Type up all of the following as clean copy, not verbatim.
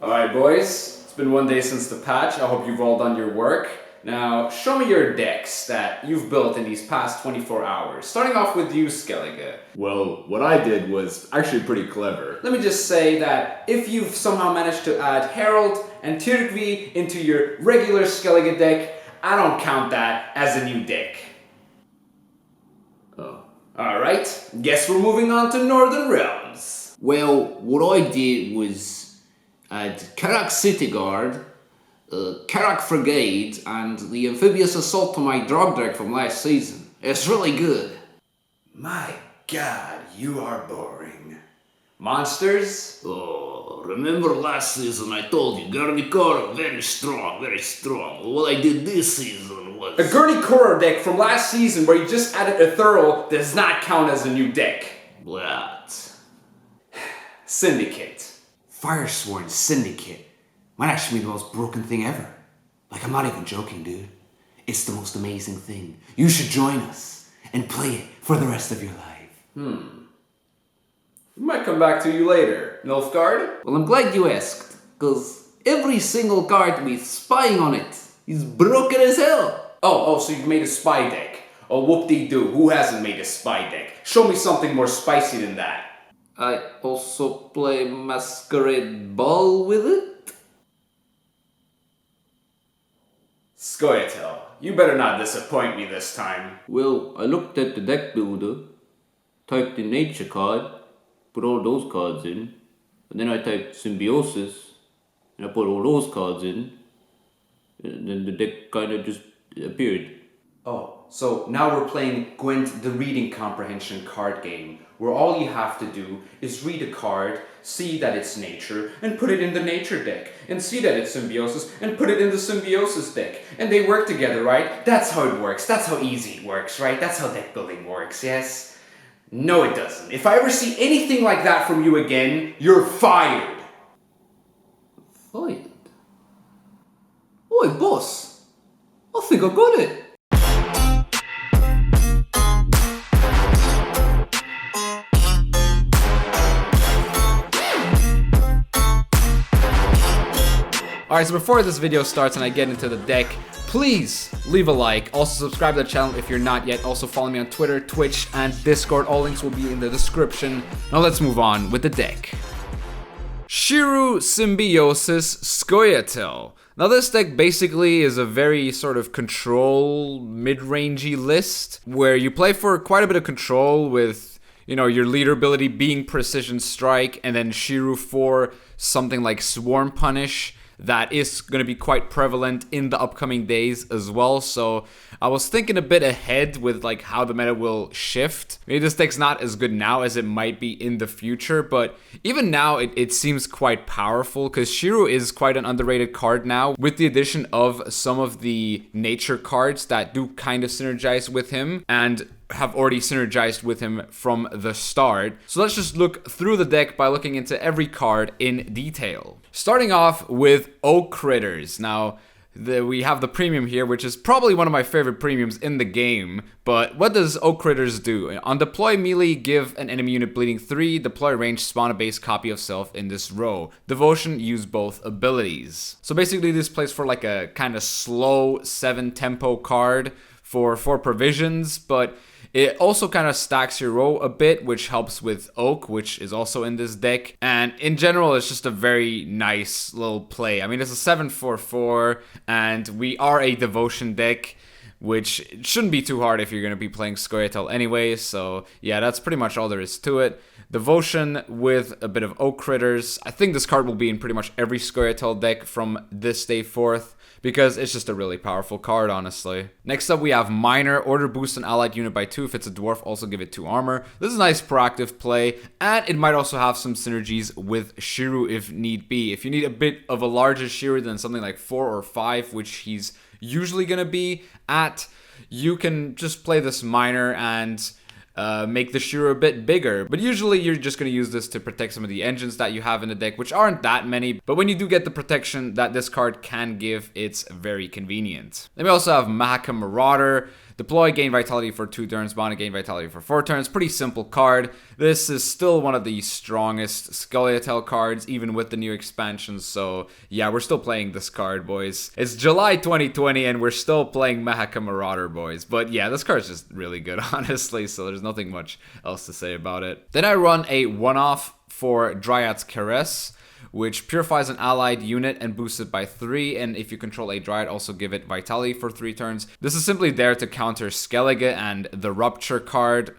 Alright boys, it's been one day since the patch. I hope you've all done your work. Now, show me your decks that you've built in these past 24 hours. Starting off with you, Skellige. Well, what I did was actually pretty clever. Let me just say that if you've somehow managed to add Herald and Tyrkvi into your regular Skellige deck, I don't count that as a new deck. Oh. Alright, guess we're moving on to Northern Realms. Well, what I did was add Karak City Guard, Karak Frigade, and the Amphibious Assault to my drug deck from last season. It's really good. My god, you are boring. Monsters? Oh, remember last season I told you, Garnikor, very strong, very strong. What I did this season was... A Gurney deck from last season where you just added a Thurl does not count as a new deck. What? Syndicate. Firesworn Syndicate might actually be the most broken thing ever. Like, I'm not even joking, dude. It's the most amazing thing. You should join us and play it for the rest of your life. We might come back to you later. Nilfgaard? Well, I'm glad you asked, because every single card with spying on it is broken as hell. Oh, so you've made a spy deck. Oh, whoop-de-doo, who hasn't made a spy deck? Show me something more spicy than that. I also play Masquerade Ball with it. Scoia'tael, you better not disappoint me this time. Well, I looked at the deck builder, typed in nature card, put all those cards in, and then I typed symbiosis, and I put all those cards in, and then the deck kind of just appeared. Oh, so now we're playing Gwent the reading comprehension card game, where all you have to do is read a card, see that it's nature, and put it in the nature deck, and see that it's symbiosis, and put it in the symbiosis deck. And they work together, right? That's how it works. That's how easy it works, right? That's how deck building works, yes? No, it doesn't. If I ever see anything like that from you again, you're fired. Fired? Oi, boss! I think I got it! Alright, so before this video starts and I get into the deck, please leave a like. Also subscribe to the channel if you're not yet. Also follow me on Twitter, Twitch, and Discord. All links will be in the description. Now let's move on with the deck. Shiru Symbiosis Scoia'tael. Now this deck basically is a very sort of control mid-rangey list where you play for quite a bit of control with, you know, your leader ability being Precision Strike, and then Shiru for something like Swarm Punish. That is going to be quite prevalent in the upcoming days as well, so I was thinking a bit ahead with like how the meta will shift. Maybe this deck's not as good now as it might be in the future, but even now it seems quite powerful because Shiru is quite an underrated card now with the addition of some of the nature cards that do kind of synergize with him and have already synergized with him from the start. So let's just look through the deck by looking into every card in detail. Starting off with Oak Critters. Now, we have the premium here, which is probably one of my favorite premiums in the game. But what does Oak Critters do? On deploy melee, give an enemy unit bleeding 3. Deploy range, spawn a base copy of self in this row. Devotion, use both abilities. So basically this plays for like a kind of slow 7 tempo card for 4 provisions, but it also kind of stacks your row a bit, which helps with Oak, which is also in this deck. And in general, it's just a very nice little play. I mean, it's a 7/4/4, and we are a Devotion deck, which shouldn't be too hard if you're going to be playing Scoia'tael anyway. So yeah, that's pretty much all there is to it. Devotion with a bit of Oak Critters. I think this card will be in pretty much every Scoia'tael deck from this day forth, because it's just a really powerful card, honestly. Next up, we have Miner. Order boost an allied unit by 2. If it's a dwarf, also give it 2 armor. This is a nice proactive play, and it might also have some synergies with Shiru if need be. If you need a bit of a larger Shiru than something like 4 or 5, which he's usually going to be at, you can just play this Miner and make the Shiru a bit bigger. But usually you're just going to use this to protect some of the engines that you have in the deck, which aren't that many. But when you do get the protection that this card can give, it's very convenient. Then we also have Mahaka Marauder. Deploy, gain vitality for 2 turns, bond, gain vitality for 4 turns. Pretty simple card. This is still one of the strongest Skeletal cards, even with the new expansions. So yeah, we're still playing this card, boys. It's July 2020 and we're still playing Mahaka Marauder, boys. But yeah, this card's just really good, honestly, so there's nothing much else to say about it. Then I run a one-off for Dryad's Caress, which purifies an allied unit and boosts it by 3, and if you control a Dryad, also give it vitality for 3 turns. This is simply there to counter Skellige and the Rupture card,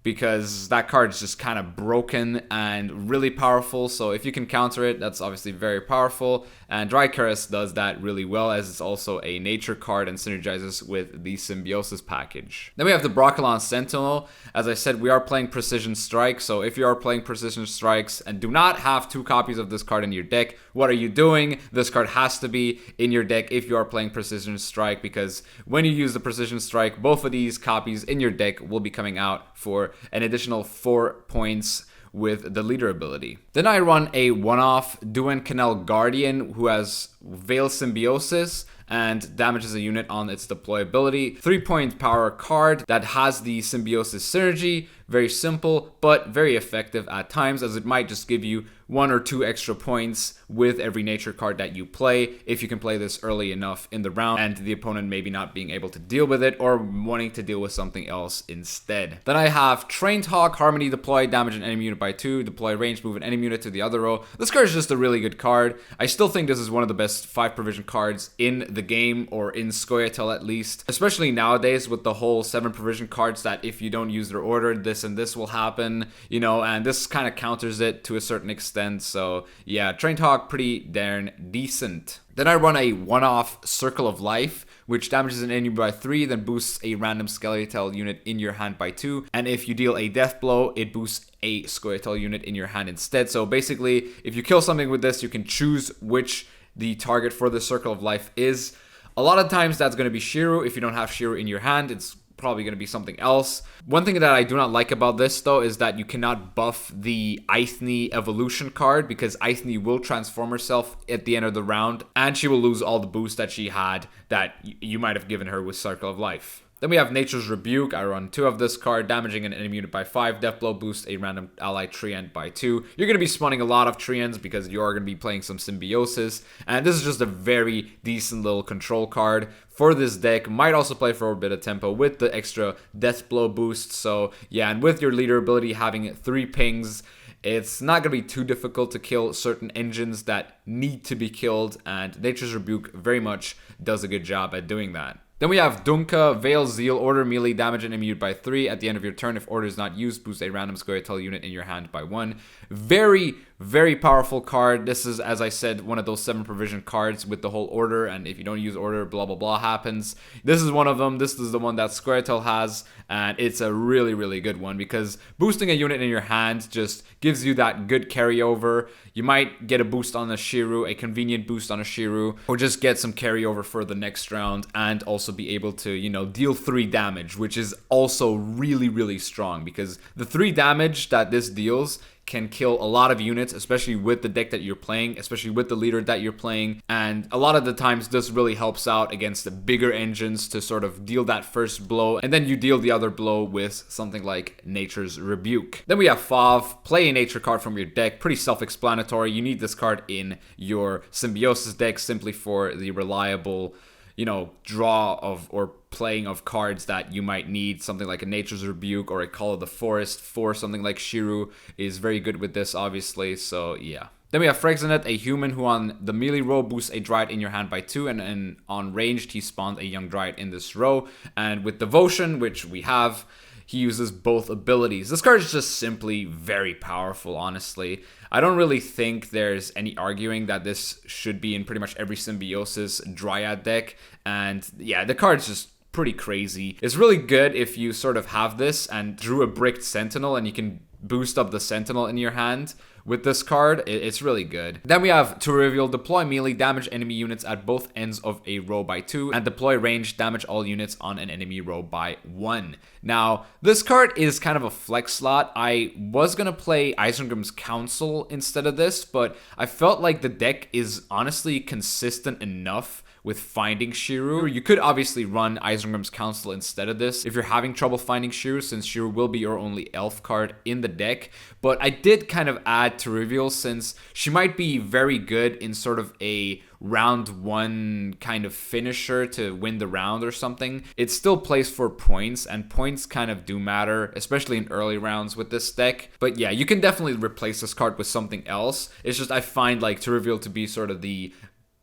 because that card is just kind of broken and really powerful, so if you can counter it, that's obviously very powerful, and Dry Caress does that really well, as it's also a nature card and synergizes with the Symbiosis package. Then we have the Broccolon Sentinel. As I said, we are playing Precision Strike, so if you are playing Precision Strikes and do not have 2 copies of this card in your deck, what are you doing? This card has to be in your deck if you are playing Precision Strike, because when you use the Precision Strike, both of these copies in your deck will be coming out for an additional 4 points with the leader ability. Then I run a one-off Duen Canal Guardian who has Veil Symbiosis and damages a unit on its deployability. 3-point power card that has the Symbiosis synergy. Very simple, but very effective at times, as it might just give you 1 or 2 extra points with every nature card that you play, if you can play this early enough in the round and the opponent maybe not being able to deal with it or wanting to deal with something else instead. Then I have Trained Hawk, Harmony, deploy, damage an enemy unit by 2, deploy, range, move an enemy unit to the other row. This card is just a really good card. I still think this is one of the best 5 provision cards in the game, or in Scoia'tael at least, especially nowadays with the whole 7 provision cards that if you don't use their order, this and this will happen, you know, and this kind of counters it to a certain extent. So yeah, Trained Hawk, pretty darn decent. Then I run a one-off Circle of Life, which damages an enemy by 3, then boosts a random Skeletal unit in your hand by 2, and if you deal a death blow, it boosts a Skeletal unit in your hand instead. So basically, if you kill something with this, you can choose which the target for the Circle of Life is. A lot of times that's going to be Shiru. If you don't have Shiru in your hand, it's probably going to be something else. One thing that I do not like about this though is that you cannot buff the Eithne evolution card, because Eithne will transform herself at the end of the round and she will lose all the boost that she had that you might have given her with Circle of Life. Then we have Nature's Rebuke. I run 2 of this card, damaging an enemy unit by 5, death blow, boost a random ally treant by 2. You're going to be spawning a lot of treants because you are going to be playing some Symbiosis, and this is just a very decent little control card for this deck. Might also play for a bit of tempo with the extra death blow boost. So yeah, and with your leader ability having 3 pings, it's not going to be too difficult to kill certain engines that need to be killed, and Nature's Rebuke very much does a good job at doing that. Then we have Dunka, Veil Zeal, order melee damage an enemy unit by 3. At the end of your turn, if order is not used, boost a random Scoia'tael unit in your hand by 1. Very, very powerful card. This is, as I said, one of those 7 provision cards with the whole order, and if you don't use order, blah blah blah happens. This is one of them. This is the one that Scoia'tael has, and it's a really, really good one, because boosting a unit in your hand just gives you that good carryover. You might get a boost on a Shiru, a convenient boost on a Shiru, or just get some carryover for the next round, and also be able to, you know, deal 3 damage, which is also really, really strong, because the 3 damage that this deals can kill a lot of units, especially with the deck that you're playing, especially with the leader that you're playing. And a lot of the times this really helps out against the bigger engines to sort of deal that first blow, and then you deal the other blow with something like Nature's Rebuke. Then we have Fav. Play a nature card from your deck. Pretty self-explanatory. You need this card in your Symbiosis deck simply for the reliable, you know, draw of or playing of cards that you might need. Something like a Nature's Rebuke or a Call of the Forest for something like Shiru is very good with this, obviously. So yeah. Then we have Frexenet, a human who on the melee row boosts a Dryad in your hand by 2, and on ranged he spawns a young Dryad in this row. And with Devotion, which we have, he uses both abilities. This card is just simply very powerful, honestly. I don't really think there's any arguing that this should be in pretty much every Symbiosis Dryad deck. And yeah, the card's just pretty crazy. It's really good if you sort of have this and drew a bricked Sentinel and you can boost up the Sentinel in your hand with this card. It's really good. Then we have to reveal deploy melee, damage enemy units at both ends of a row by 2, and deploy range, damage all units on an enemy row by 1. Now, this card is kind of a flex slot. I was gonna play Isengrim's Council instead of this, but I felt like the deck is honestly consistent enough with finding Shiru. You could obviously run Isengrim's Council instead of this if you're having trouble finding Shiru, since Shiru will be your only elf card in the deck. But I did kind of add to reveal, since she might be very good in sort of a round 1 kind of finisher to win the round or something. It still plays for points, and points kind of do matter, especially in early rounds with this deck. But yeah, you can definitely replace this card with something else. It's just I find like to reveal to be sort of the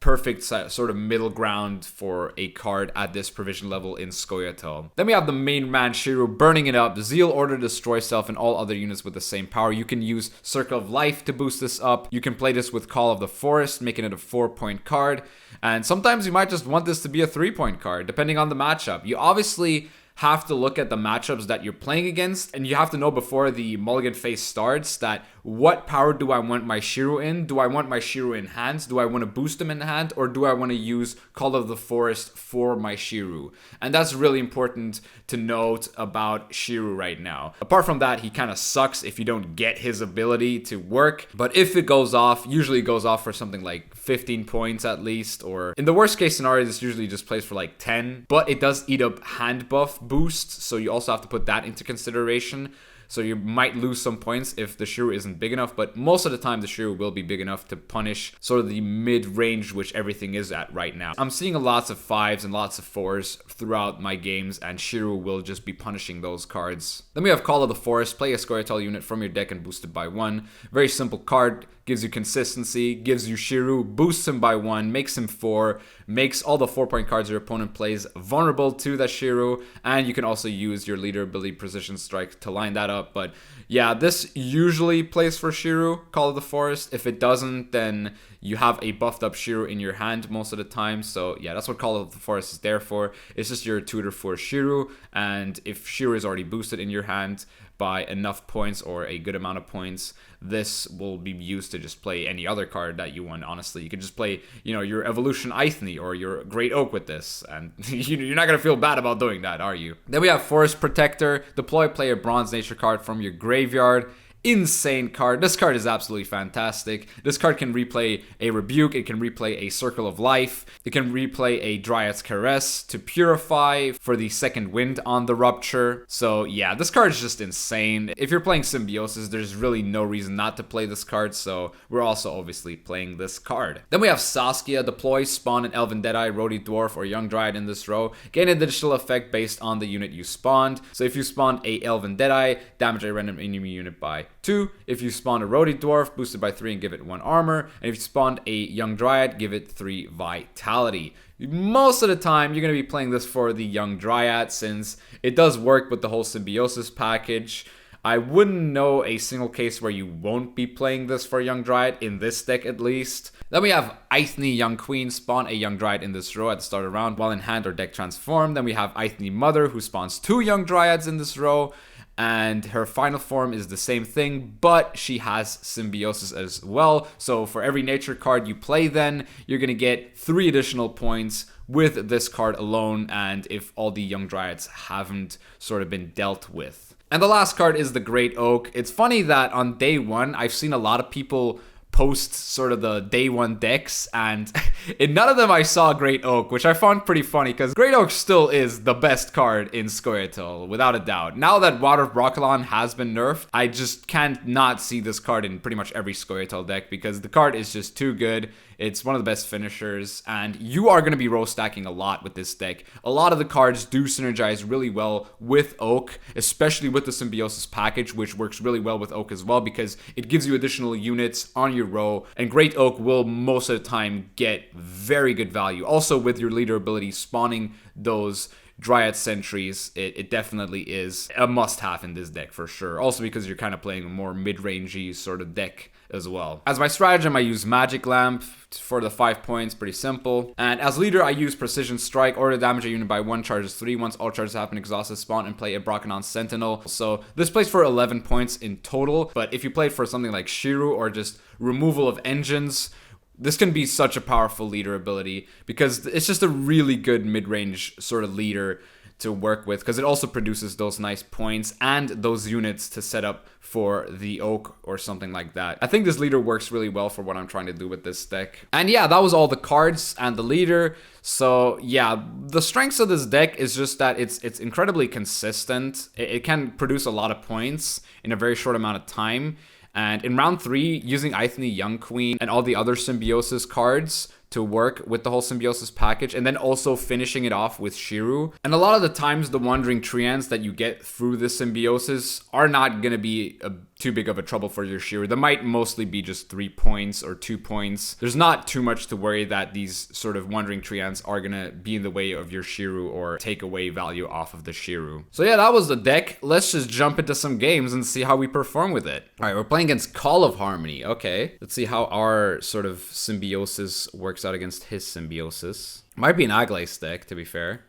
perfect sort of middle ground for a card at this provision level in Scoia'tael. Then we have the main man Shiru burning it up. Zeal, order, destroy self, and all other units with the same power. You can use Circle of Life to boost this up. You can play this with Call of the Forest, making it a 4-point card. And sometimes you might just want this to be a 3-point card, depending on the matchup. You obviously have to look at the matchups that you're playing against, and you have to know before the mulligan phase starts that what power do I want my Shiru in? Do I want my Shiru in hand? Do I want to boost him in hand? Or do I want to use Call of the Forest for my Shiru? And that's really important to note about Shiru right now. Apart from that, he kind of sucks if you don't get his ability to work. But if it goes off, usually it goes off for something like 15 points at least. Or in the worst case scenario, this usually just plays for like 10. But it does eat up hand buff boost, so you also have to put that into consideration. So you might lose some points if the Shiru isn't big enough, but most of the time the Shiru will be big enough to punish sort of the mid-range which everything is at right now. I'm seeing lots of 5s and lots of 4s throughout my games, and Shiru will just be punishing those cards. Then we have Call of the Forest. Play a Scoia'tael unit from your deck and boost it by 1. Very simple card. Gives you consistency, gives you Shiru, boosts him by 1, makes him 4, makes all the 4-point cards your opponent plays vulnerable to that Shiru, and you can also use your leader ability Precision Strike to line that up. But yeah, this usually plays for Shiru, Call of the Forest. If it doesn't, then you have a buffed up Shiru in your hand most of the time. So yeah, that's what Call of the Forest is there for. It's just your tutor for Shiru, and if Shiru is already boosted in your hand by enough points or a good amount of points, this will be used to just play any other card that you want. Honestly, you could just play, your Evolution Ithne or your Great Oak with this, and you're not gonna feel bad about doing that, are you? Then we have Forest Protector. Deploy, play a Bronze Nature card from your graveyard. Insane card. This card is absolutely fantastic. This card can replay a Rebuke, it can replay a Circle of Life, it can replay a Dryad's Caress to purify for the second wind on the Rupture. So yeah, this card is just insane. If you're playing Symbiosis, there's really no reason not to play this card, so we're also obviously playing this card. Then we have Saskia. Deploy, spawn an Elven Deadeye, Roadie Dwarf, or Young Dryad in this row. Gain an additional effect based on the unit you spawned. So if you spawned a Elven Deadeye, damage a random enemy unit by 2. If you spawn a Roadie Dwarf, boost it by 3 and give it 1 armor. And if you spawned a Young Dryad, give it 3 vitality. Most of the time, you're going to be playing this for the Young Dryad, since it does work with the whole Symbiosis package. I wouldn't know a single case where you won't be playing this for Young Dryad, in this deck at least. Then we have Ithne Young Queen. Spawn a Young Dryad in this row at the start of the round while in hand or deck transform. Then we have Ithne Mother, who spawns 2 Young Dryads in this row. And her final form is the same thing, but she has Symbiosis as well. So for every nature card you play, then you're going to get 3 additional points with this card alone, and if all the Young Dryads haven't sort of been dealt with. And the last card is the Great Oak. It's funny that on day 1, I've seen a lot of people post sort of the day 1 decks, and in none of them I saw Great Oak, which I found pretty funny, because Great Oak still is the best card in Scoia'tael, without a doubt. Now that Water of Brokilon has been nerfed, I just can't not see this card in pretty much every Scoia'tael deck, because the card is just too good. It's one of the best finishers, and you are going to be row stacking a lot with this deck. A lot of the cards do synergize really well with Oak, especially with the Symbiosis package, which works really well with Oak as well, because it gives you additional units on your row, and Great Oak will most of the time get very good value. Also, with your leader ability spawning those Dryad Sentries, it definitely is a must-have in this deck for sure. Also because you're kind of playing a more mid-rangey sort of deck as well. As my stratagem, I use Magic Lamp for the 5 points, pretty simple. And as leader, I use Precision Strike, order damage a unit by 1 charges 3. Once all charges happen, exhausted, spawn and play a Brockanon Sentinel. So this plays for 11 points in total, but if you play it for something like Shiru or just removal of engines, this can be such a powerful leader ability because it's just a really good mid-range sort of leader to work with, because it also produces those nice points and those units to set up for the oak or something like that. I think this leader works really well for what I'm trying to do with this deck. And yeah, that was all the cards and the leader. So yeah, the strengths of this deck is just that it's incredibly consistent. It can produce a lot of points in a very short amount of time. And in round 3, using Ithne Young Queen and all the other Symbiosis cards to work with the whole Symbiosis package, and then also finishing it off with Shiru. And a lot of the times, the Wandering Treants that you get through the Symbiosis are not going to be too big of a trouble for your Shiru. They might mostly be just 3 points or 2 points. There's not too much to worry that these sort of Wandering Treants are going to be in the way of your Shiru or take away value off of the Shiru. So yeah, that was the deck. Let's just jump into some games and see how we perform with it. All right, we're playing against Call of Harmony. Okay, let's see how our sort of Symbiosis works out against his Symbiosis. Might be an Aglace deck, to be fair,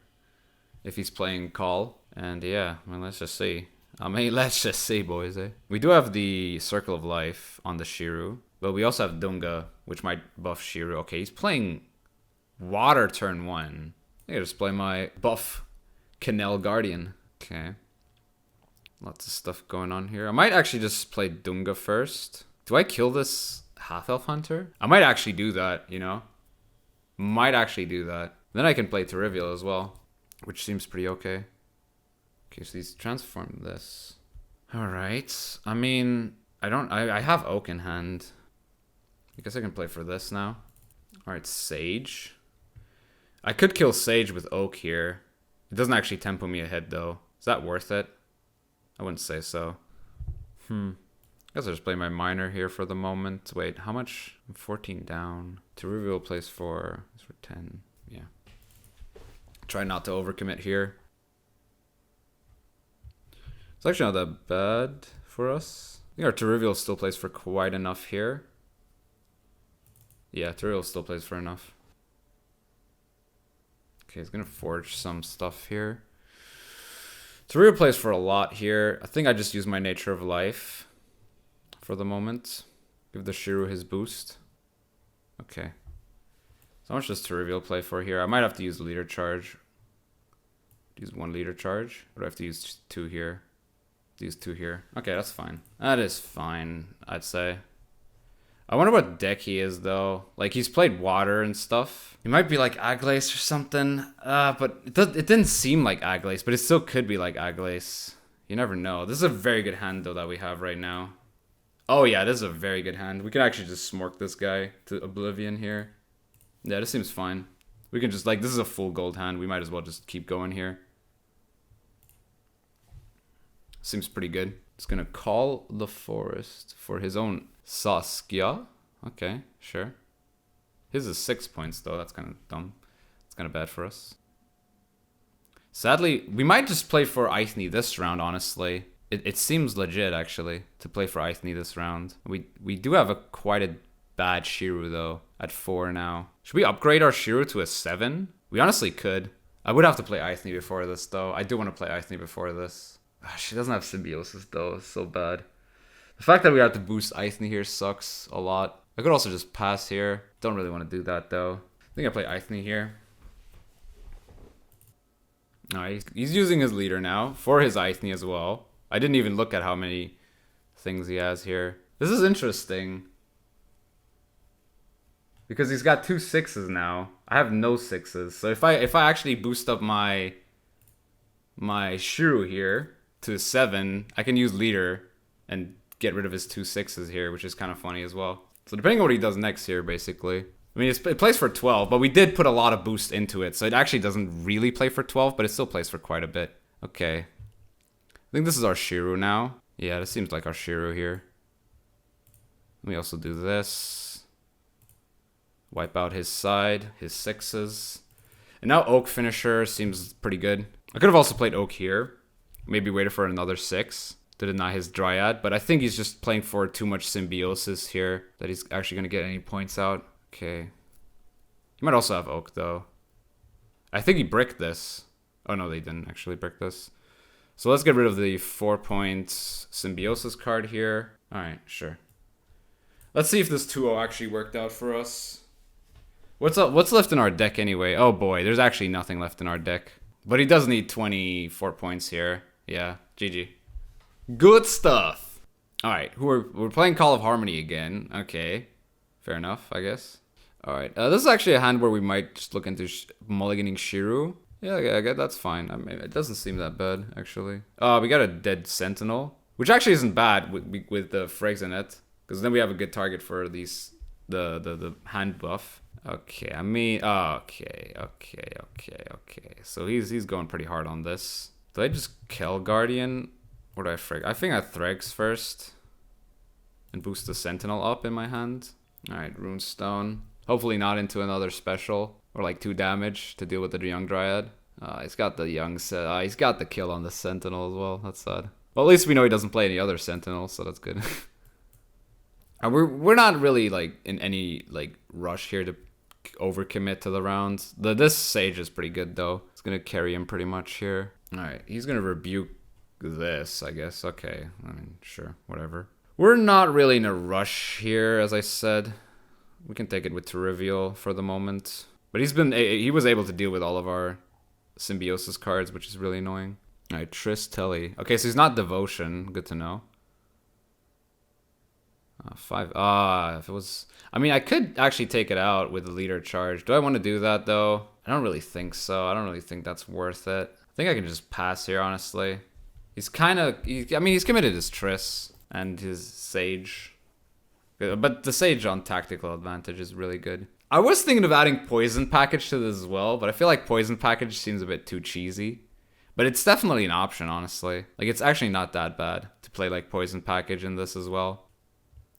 if he's playing Call. And yeah, well, let's just see. Let's just see, boys, eh? We do have the Circle of Life on the Shiru, but we also have Dunga, which might buff Shiru. Okay, he's playing Water turn 1. I gotta just play my buff Canal Guardian. Okay. Lots of stuff going on here. I might actually just play Dunga first. Do I kill this Half-Elf Hunter? I might actually do that, you know? Might actually do that. Then I can play Terrivial as well, which seems pretty okay. Okay, so he's transformed this. Alright. I mean, I have Oak in hand. I guess I can play for this now. Alright, Sage. I could kill Sage with Oak here. It doesn't actually tempo me ahead, though. Is that worth it? I wouldn't say so. I guess I'll just play my Miner here for the moment. Wait, how much? I'm 14 down. Terrivial plays 4. It's for 10. Yeah. Try not to overcommit here. It's actually not that bad for us. I think our Terrivial still plays for quite enough here. Yeah, Terrivial still plays for enough. Okay, he's gonna forge some stuff here. Terrivial plays for a lot here. I think I just use my Nature of Life for the moment. Give the Shiru his boost. Okay. So how much does Terrivial play for here? I might have to use Leader Charge. Use 1 Leader Charge. Or do I have to use 2 here? Use 2 here. Okay, that's fine. That is fine, I'd say. I wonder what deck he is, though. Like, he's played Water and stuff. He might be like Aglace or something. But it didn't seem like Aglace, but it still could be like Aglace. You never know. This is a very good hand, though, that we have right now. Oh, yeah, this is a very good hand. We can actually just smork this guy to oblivion here. Yeah, this seems fine. We can just, like, this is a full gold hand. We might as well just keep going here. Seems pretty good. He's gonna call the forest for his own Saskia. Okay, sure. His is 6 points, though. That's kind of dumb. It's kind of bad for us. Sadly, we might just play for Ithne this round, honestly. It seems legit, actually, to play for Ithne this round. We do have quite a bad Shiru, though, at 4 now. Should we upgrade our Shiru to a 7? We honestly could. I would have to play Ithne before this, though. I do want to play Ithne before this. She doesn't have Symbiosis, though. It's so bad. The fact that we have to boost Ithne here sucks a lot. I could also just pass here. Don't really want to do that, though. I think I play Ithne here. Alright, he's using his leader now for his Ithne as well. I didn't even look at how many things he has here. This is interesting. Because he's got 2 6s now. I have no 6s. So if I actually boost up my Shiru here to a 7, I can use leader and get rid of his 2 6s here, which is kind of funny as well. So depending on what he does next here, basically. I mean, it plays for 12, but we did put a lot of boost into it, so it actually doesn't really play for 12, but it still plays for quite a bit. Okay. I think this is our Shiru now. Yeah, this seems like our Shiru here. Let me also do this. Wipe out his side, his 6s. And now Oak Finisher seems pretty good. I could have also played Oak here. Maybe waited for another 6. to deny his Dryad, but I think he's just playing for too much Symbiosis here that he's actually going to get any points out. Okay. He might also have Oak, though. I think he bricked this. Oh, no, they didn't actually brick this. So let's get rid of the 4-point Symbiosis card here. Alright, sure. Let's see if this 2-0 actually worked out for us. What's left in our deck anyway? Oh boy, there's actually nothing left in our deck. But he does need 24 points here. Yeah, GG. Good stuff. Alright, we're playing Call of Harmony again. Okay, fair enough, I guess. Alright, this is actually a hand where we might just look into mulliganing Shiru. Yeah, I guess that's fine. I mean, it doesn't seem that bad, actually. We got a dead Sentinel, which actually isn't bad with the Frags in it, because then we have a good target for these the hand buff. Okay, I mean, okay. So he's going pretty hard on this. Did I just kill Guardian? Or do I Frag? I think I Thregs first, and boost the Sentinel up in my hand. All right, Runestone. Hopefully not into another special. Or like 2 damage to deal with the young Dryad. He's got the young he's got the kill on the Sentinel as well. That's sad. Well, at least we know he doesn't play any other Sentinels, so that's good. We're not really like in any like rush here to overcommit to the rounds. This Sage is pretty good though. It's gonna carry him pretty much here. All right, he's gonna rebuke this, I guess. Okay, I mean, sure, whatever. We're not really in a rush here, as I said. We can take it with Trivial for the moment. But he was able to deal with all of our Symbiosis cards, which is really annoying. Alright, Triss Telly. Okay, so he's not Devotion. Good to know. 5. If it was... I mean, I could actually take it out with the leader charge. Do I want to do that, though? I don't really think so. I don't really think that's worth it. I think I can just pass here, honestly. He's kind of... I mean, he's committed his Triss and his Sage. But the Sage on tactical advantage is really good. I was thinking of adding Poison Package to this as well, but I feel like Poison Package seems a bit too cheesy. But it's definitely an option, honestly. Like, it's actually not that bad to play, like, Poison Package in this as well.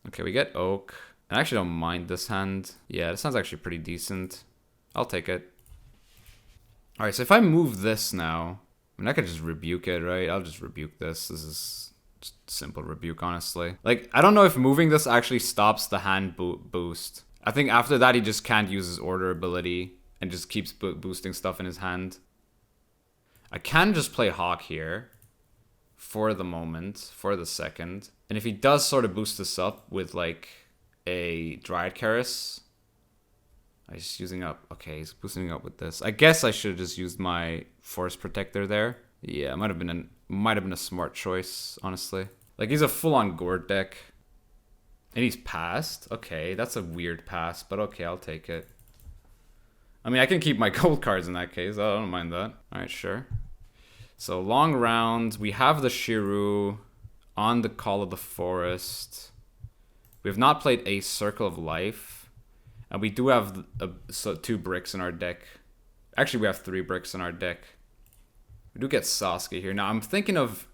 Okay, we get Oak. I actually don't mind this hand. Yeah, this sounds actually pretty decent. I'll take it. Alright, so if I move this now... I mean, I could just rebuke it, right? I'll just rebuke this. This is just simple rebuke, honestly. Like, I don't know if moving this actually stops the hand boost. I think after that, he just can't use his order ability and just keeps boosting stuff in his hand. I can just play Hawk here for the moment, for the second. And if he does sort of boost this up with like a Dryad Karis, he's using up. Okay, he's boosting up with this. I guess I should have just used my Force Protector there. Yeah, it might have been a smart choice, honestly. Like, he's a full-on Gord deck. And he's passed? Okay, that's a weird pass, but okay, I'll take it. I mean, I can keep my gold cards in that case. I don't mind that. Alright, sure. So, long round. We have the Shiru on the Call of the Forest. We have not played a Circle of Life. And we do have 2 bricks in our deck. Actually, we have 3 bricks in our deck. We do get Sasuke here. Now, I'm thinking of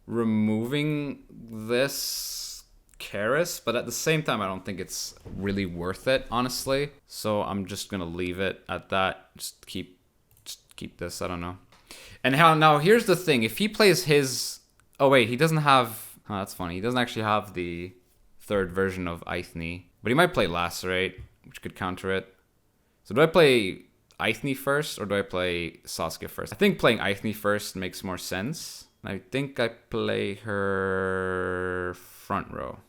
removing this Karis, but at the same time, I don't think it's really worth it, honestly. So I'm just gonna leave it at that. Just keep this. I don't know. And now here's the thing: if he plays his, oh wait, he doesn't have. Oh, that's funny. He doesn't actually have the 3rd version of Eithne, but he might play Lacerate, which could counter it. So do I play Eithne first, or do I play Sasuke first? I think playing Eithne first makes more sense. I think I play her front row.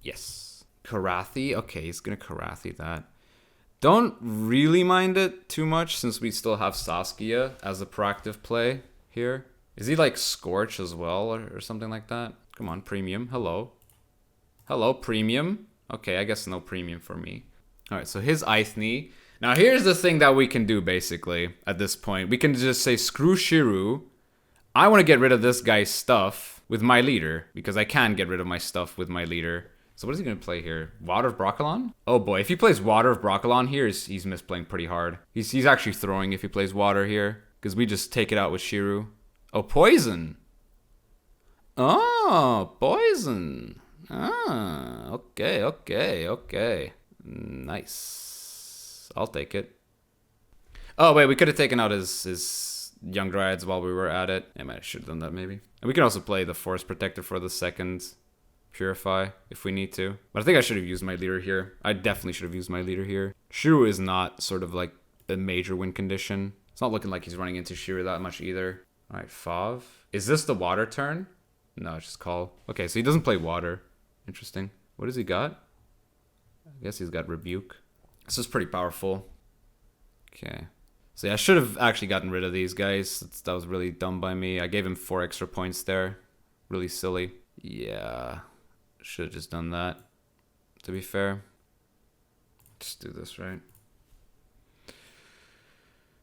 Yes. Karathi? Okay, he's gonna Karathi that. Don't really mind it too much since we still have Saskia as a proactive play here. Is he like Scorch as well or something like that? Come on, premium. Hello. Hello, premium. Okay, I guess no premium for me. Alright, so his Eithne. Now here's the thing that we can do basically at this point. We can just say screw Shiru. I want to get rid of this guy's stuff with my leader because I can get rid of my stuff with my leader. So what is he going to play here? Water of Broccolon? Oh boy, if he plays Water of Broccolon here, he's misplaying pretty hard. He's actually throwing if he plays Water here because we just take it out with Shiru. Oh, Poison. Oh, Poison. Ah, okay. Nice. I'll take it. Oh wait, we could have taken out his Young Dryads while we were at it. I might should have done that maybe. And we can also play the Forest Protector for the second Purify if we need to. But I think I should have used my leader here. I definitely should have used my leader here. Shiru is not sort of like a major win condition. It's not looking like he's running into Shiru that much either. Alright, Fav. Is this the water turn? No, it's just call. Okay, so he doesn't play water. Interesting. What has he got? I guess he's got Rebuke. This is pretty powerful. Okay. So yeah, I should have actually gotten rid of these guys. That was really dumb by me. I gave him 4 extra points there. Really silly. Yeah. Should have just done that. To be fair. Just do this, right?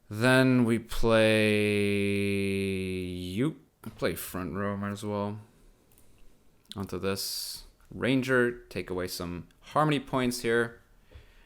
Then we play you. Play front row, might as well. Onto this. Ranger, take away some harmony points here.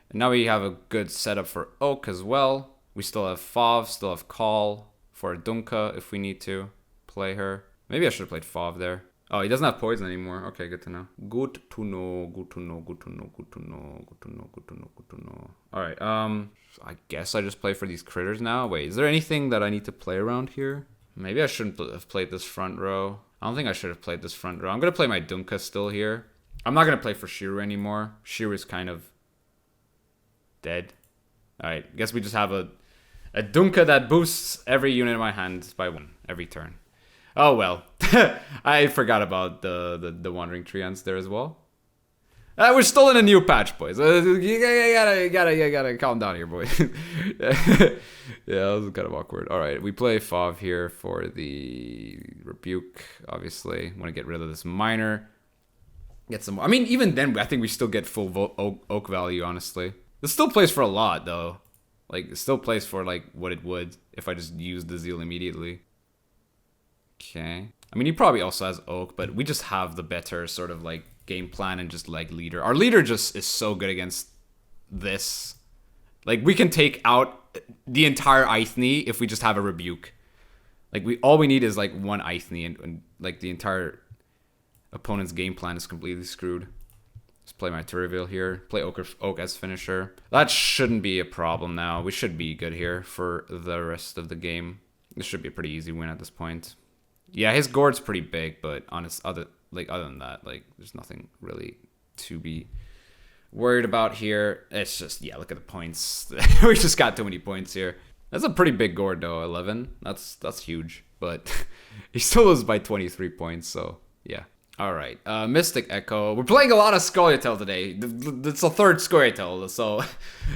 And now we have a good setup for Oak as well. We still have Fav, still have Call for Dunka if we need to play her. Maybe I should have played Fav there. Oh, he doesn't have poison anymore. Okay, good to know. Good to know, good to know, good to know, good to know, good to know, good to know, good to know. Alright, I guess I just play for these critters now. Wait, is there anything that I need to play around here? Maybe I shouldn't have played this front row. I don't think I should have played this front row. I'm gonna play my Dunka still here. I'm not gonna play for Shiru anymore. Shiru is kind of dead. Alright, guess we just have a Dunka that boosts every unit in my hand by 1 every turn. Oh well. I forgot about the Wandering Treants there as well. We're still in a new patch, boys. You gotta calm down here, boys. Yeah, that was kind of awkward. Alright, we play Fav here for the Rebuke, obviously. Want to get rid of this Miner. Get some more. I mean, even then, I think we still get full oak value, honestly. This still plays for a lot, though. Like, it still plays for, like, what it would if I just used the Zeal immediately. Okay. I mean, he probably also has Oak, but we just have the better sort of, like, game plan and just, like, leader. Our leader just is so good against this. Like, we can take out the entire Ithne if we just have a Rebuke. Like, all we need is, like, 1 Ithne and like, the entire opponent's game plan is completely screwed. Just play my Turreveal here. Play Oak as finisher. That shouldn't be a problem now. We should be good here for the rest of the game. This should be a pretty easy win at this point. Yeah, his gourd's pretty big, but other than that, like, there's nothing really to be worried about here. It's just, yeah, look at the points. We just got too many points here. That's a pretty big gourd though, 11. That's huge, but he still loses by 23 points, so yeah. All right, Mystic Echo. We're playing a lot of Scoia'tael today. It's the 3rd Scoia'tael, so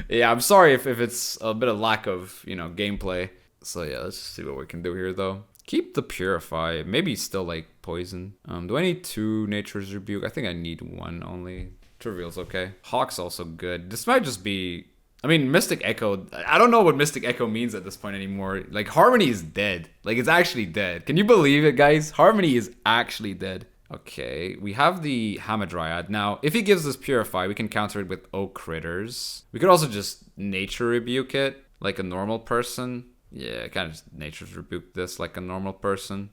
yeah, I'm sorry if it's a bit of lack of, you know, gameplay. So yeah, let's see what we can do here though. Keep the Purify. Maybe still like Poison. Do I need 2 Nature's Rebuke? I think I need 1 only. Trivial's okay. Hawk's also good. This might just be... I mean, Mystic Echo... I don't know what Mystic Echo means at this point anymore. Like, Harmony is dead. Like, it's actually dead. Can you believe it, guys? Harmony is actually dead. Okay, we have the Hamadryad. Now, if he gives us Purify, we can counter it with Oak Critters. We could also just Nature Rebuke it, like a normal person. Yeah, kind of just Nature's Rebuke this like a normal person.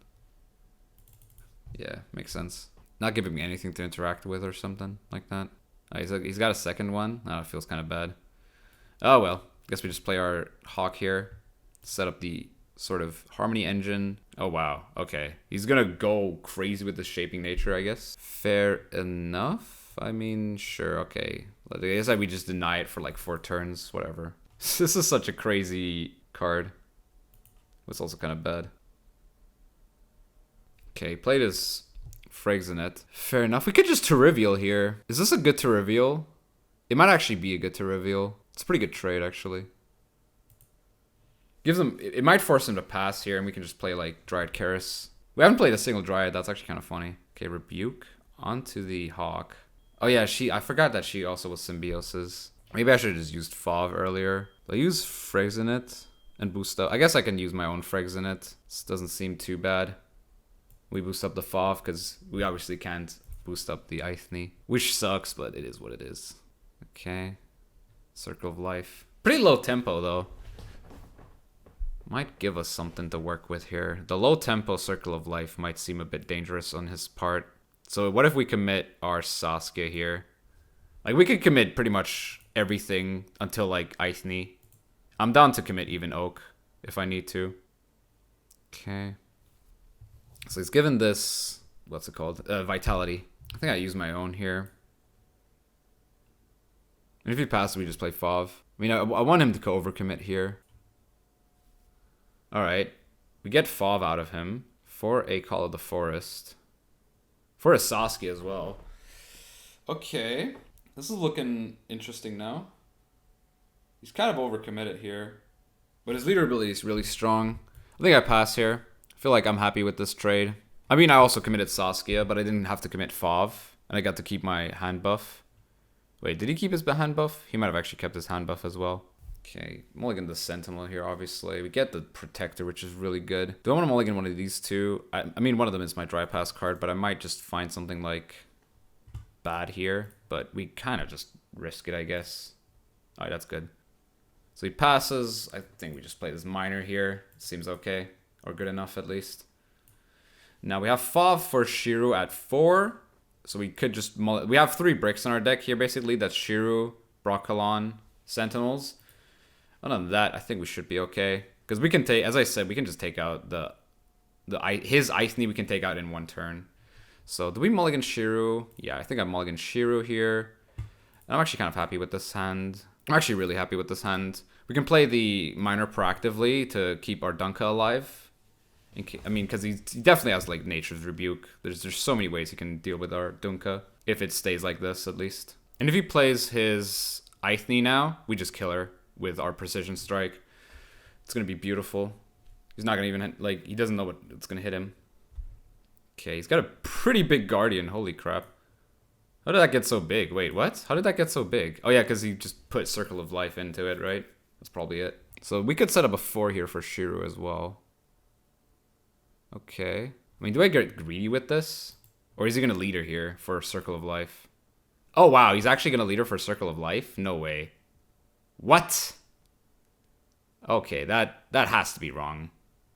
Yeah, makes sense. Not giving me anything to interact with or something like that. He's got a second one. Oh, it feels kind of bad. Oh well, guess we just play our Hawk here. Set up the sort of Harmony engine. Oh wow, okay. He's gonna go crazy with the Shaping Nature, I guess. Fair enough. I mean, sure, okay. I guess we just deny it for like 4 turns, whatever. This is such a crazy card. It's also kind of bad. Okay, played his Fragzanet. Fair enough. We could just to reveal here. Is this a good to reveal? It might actually be a good to reveal. It's a pretty good trade, actually. Gives him... It might force him to pass here, and we can just play, like, Dryad Karis. We haven't played a single Dryad. That's actually kind of funny. Okay, Rebuke. Onto the Hawk. Oh, yeah, I forgot that she also was Symbiosis. Maybe I should have just used Fav earlier. I'll use Fragzanet and boost up. I guess I can use my own Fragzanet. This doesn't seem too bad. We boost up the Fav because we obviously can't boost up the Ithne, which sucks, but it is what it is. Okay. Circle of Life. Pretty low tempo, though. Might give us something to work with here. The low tempo Circle of Life might seem a bit dangerous on his part. So what if we commit our Saskia here? Like, we could commit pretty much everything until, like, Ithne. I'm down to commit even Oak if I need to. Okay. So he's given this, what's it called? Vitality. I think I use my own here. And if he passes, we just play Fauve. I mean, I want him to overcommit here. Alright. We get Fauve out of him for a Call of the Forest. For a Saskia as well. Okay. This is looking interesting now. He's kind of overcommitted here. But his leader ability is really strong. I think I pass here. I feel like I'm happy with this trade. I mean, I also committed Saskia, but I didn't have to commit Fauve. And I got to keep my hand buff. Wait, did he keep his hand buff? He might have actually kept his hand buff as well. Okay, mulligan the Sentinel here, obviously. We get the Protector, which is really good. Do I want to mulligan one of these two? I mean, one of them is my Dry Pass card, but I might just find something like bad here. But we kind of just risk it, I guess. Alright, that's good. So he passes. I think we just play this Minor here. Seems okay. Or good enough, at least. Now we have Fauve for Shiru at 4. So we could just... We have 3 bricks in our deck here, basically. That's Shiru, Broccolon, Sentinels. Other than that, I think we should be okay. Because we can take... As I said, we can just take out his Ithni we can take out in 1 turn. So do we mulligan Shiru? Yeah, I think I mulligan Shiru here. And I'm actually kind of happy with this hand. I'm actually really happy with this hand. We can play the Minor proactively to keep our Dunka alive. I mean, because he definitely has, like, Nature's Rebuke. There's so many ways he can deal with our Dunka. If it stays like this, at least. And if he plays his Ithni now, we just kill her with our Precision Strike. It's going to be beautiful. He's not going to even hit, like, he doesn't know what it's going to hit him. Okay, he's got a pretty big Guardian. Holy crap. How did that get so big? Wait, what? How did that get so big? Oh, yeah, because he just put Circle of Life into it, right? That's probably it. So we could set up a 4 here for Shiru as well. Okay. I mean, do I get greedy with this? Or is he going to lead her here for Circle of Life? Oh, wow. He's actually going to lead her for Circle of Life? No way. What? Okay, that has to be wrong.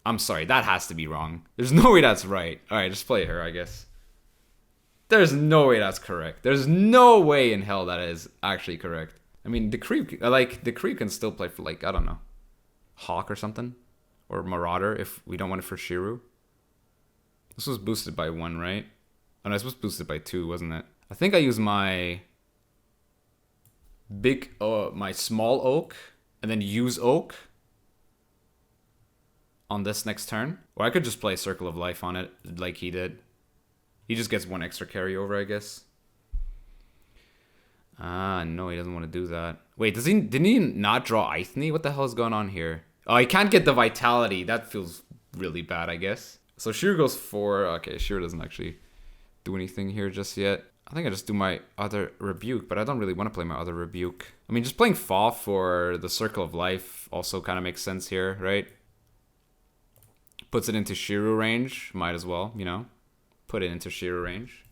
I'm sorry, that has to be wrong. There's no way that's right. Alright, just play her, I guess. There's no way that's correct. There's no way in hell that is actually correct. I mean, Decree can still play for, like, I don't know, Hawk or something? Or Marauder if we don't want it for Shiru. This was boosted by 1, right? Oh no, this was boosted by 2, wasn't it? I think I used my my small oak and then use oak on this next turn. Or I could just play Circle of Life on it like he did. He just gets 1 extra carryover, I guess. Ah, no, he doesn't want to do that. Wait, didn't he not draw Ithni? What the hell is going on here? Oh, he can't get the Vitality. That feels really bad, I guess. So Shiru goes 4. Okay, Shiru doesn't actually do anything here just yet. I think I just do my other Rebuke, but I don't really want to play my other Rebuke. I mean, just playing Fauve for the Circle of Life also kind of makes sense here, right? Puts it into Shiru range. Might as well, you know. Put it into Shiru range.